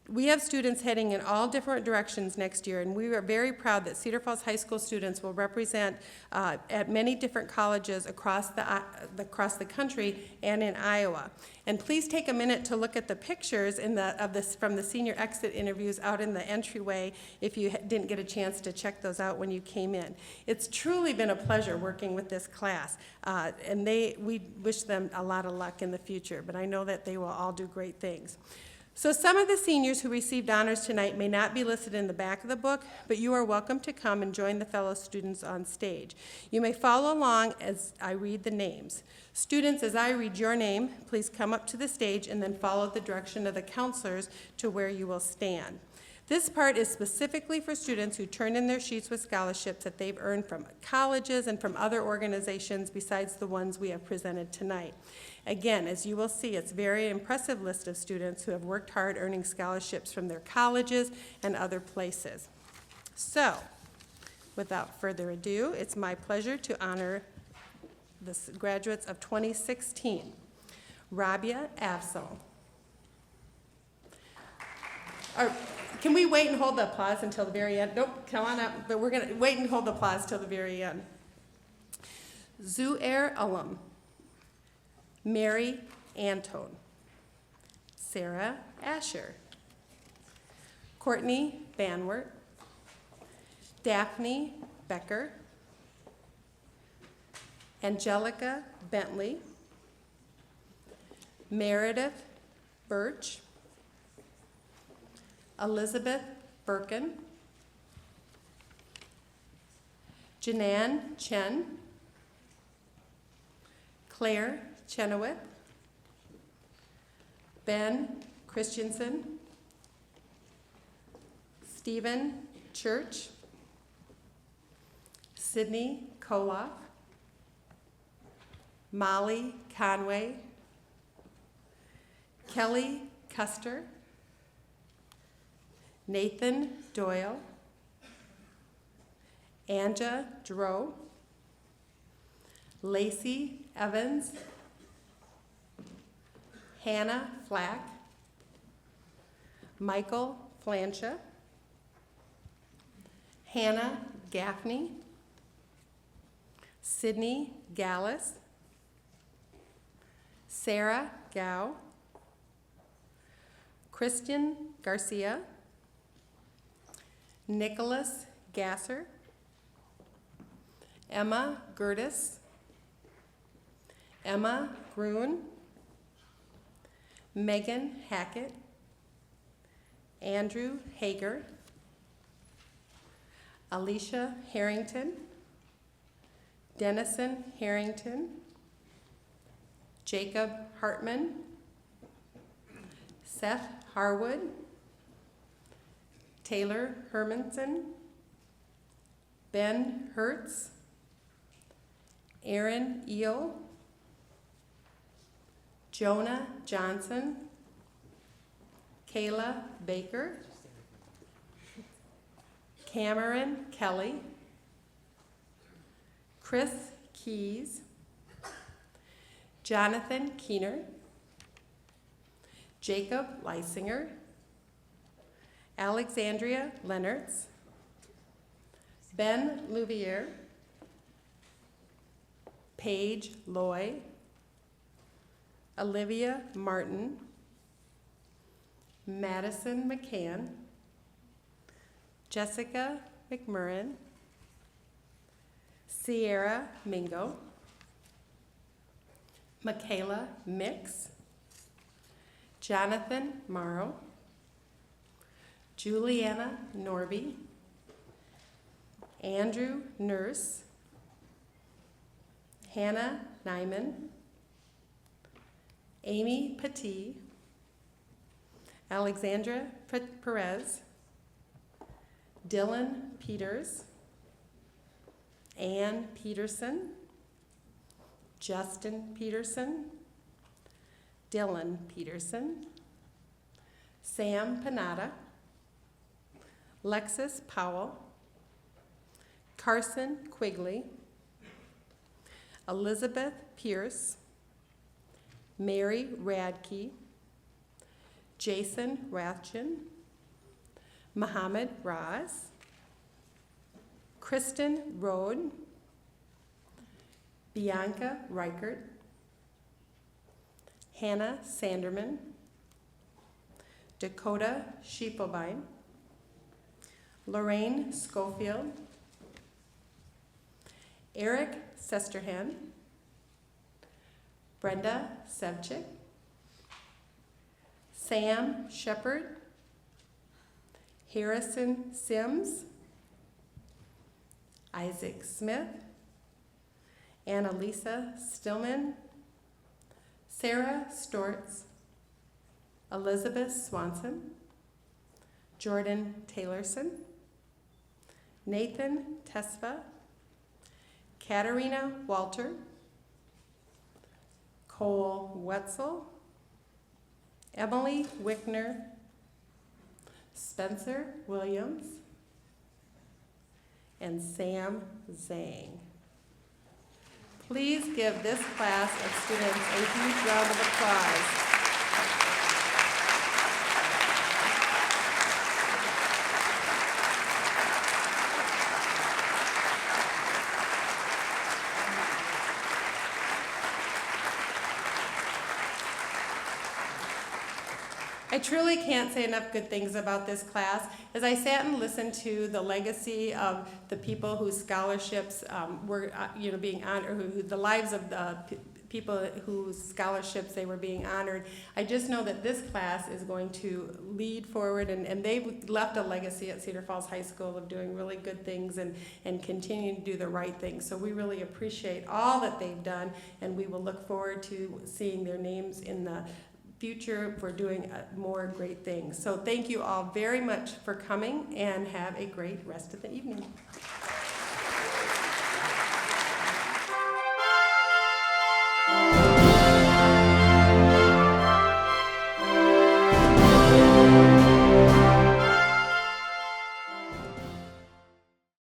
We have students heading in all different directions next year, and we are very proud that Cedar Falls High School students will represent at many different colleges across the country and in Iowa. And please take a minute to look at the pictures from the senior exit interviews out in the entryway if you didn't get a chance to check those out when you came in. It's truly been a pleasure working with this class, and we wish them a lot of luck in the future, but I know that they will all do great things. So some of the seniors who received honors tonight may not be listed in the back of the book, but you are welcome to come and join the fellow students on stage. You may follow along as I read the names. Students, as I read your name, please come up to the stage and then follow the direction of the counselors to where you will stand. This part is specifically for students who turned in their sheets with scholarships that they've earned from colleges and from other organizations besides the ones we have presented tonight. Again, as you will see, it's a very impressive list of students who have worked hard earning scholarships from their colleges and other places. So, without further ado, it's my pleasure to honor the graduates of 2016. Rabia Afzal. Can we wait and hold the applause until the very end? Nope, come on up, but we're going to wait and hold the applause till the very end. Zuair Alam. Mary Antone. Sarah Asher. Courtney Banwart. Daphne Becker. Angelica Bentley. Meredith Birch. Elizabeth Birkin. Janan Chen. Claire Chenoweth. Ben Christensen. Stephen Church. Sydney Koloff. Molly Conway. Kelly Custer. Nathan Doyle. Anja Dro. Lacey Evans. Hannah Flack. Michael Flancha. Hannah Gaffney. Sydney Gallus. Sarah Gao, Christian Garcia, Nicholas Gasser, Emma Gertis, Emma Gruen, Megan Hackett, Andrew Hager, Alicia Harrington, Dennison Harrington, Jacob Hartman, Seth Harwood, Taylor Hermanson, Ben Hertz, Aaron Eel, Jonah Johnson, Kayla Baker, Cameron Kelly, Chris Keys, Jonathan Keener, Jacob Leisinger, Alexandria Leonards, Ben Louvier, Paige Loy, Olivia Martin, Madison McCann, Jessica McMurrin, Sierra Mingo, Michaela Mix, Jonathan Morrow, Juliana Norby, Andrew Nurse, Hannah Nyman, Amy Petit, Alexandra Perez, Dylan Peters, Ann Peterson, Justin Peterson, Dylan Peterson, Sam Panada, Lexus Powell, Carson Quigley, Elizabeth Pierce, Mary Radke, Jason Rathjen, Muhammad Raz, Kristen Rode, Bianca Reichert, Hannah Sanderman, Dakota Schiepelbein, Lorraine Schofield, Eric Sesterhan, Brenda Sevchik, Sam Shepard, Harrison Sims, Isaac Smith, Annalisa Stillman, Sarah Stortz, Elizabeth Swanson, Jordan Taylorson, Nathan Tesfa, Katarina Walter, Cole Wetzel, Emily Wickner, Spencer Williams, and Sam Zhang. Please give this class of students a huge round of applause. I truly can't say enough good things about this class. As I sat and listened to the legacy of the people whose scholarships were being honored, the lives of the people whose scholarships they were being honored, I just know that this class is going to lead forward, and they've left a legacy at Cedar Falls High School of doing really good things and continuing to do the right thing. So we really appreciate all that they've done, and we will look forward to seeing their names in the future for doing more great things. So thank you all very much for coming, and have a great rest of the evening.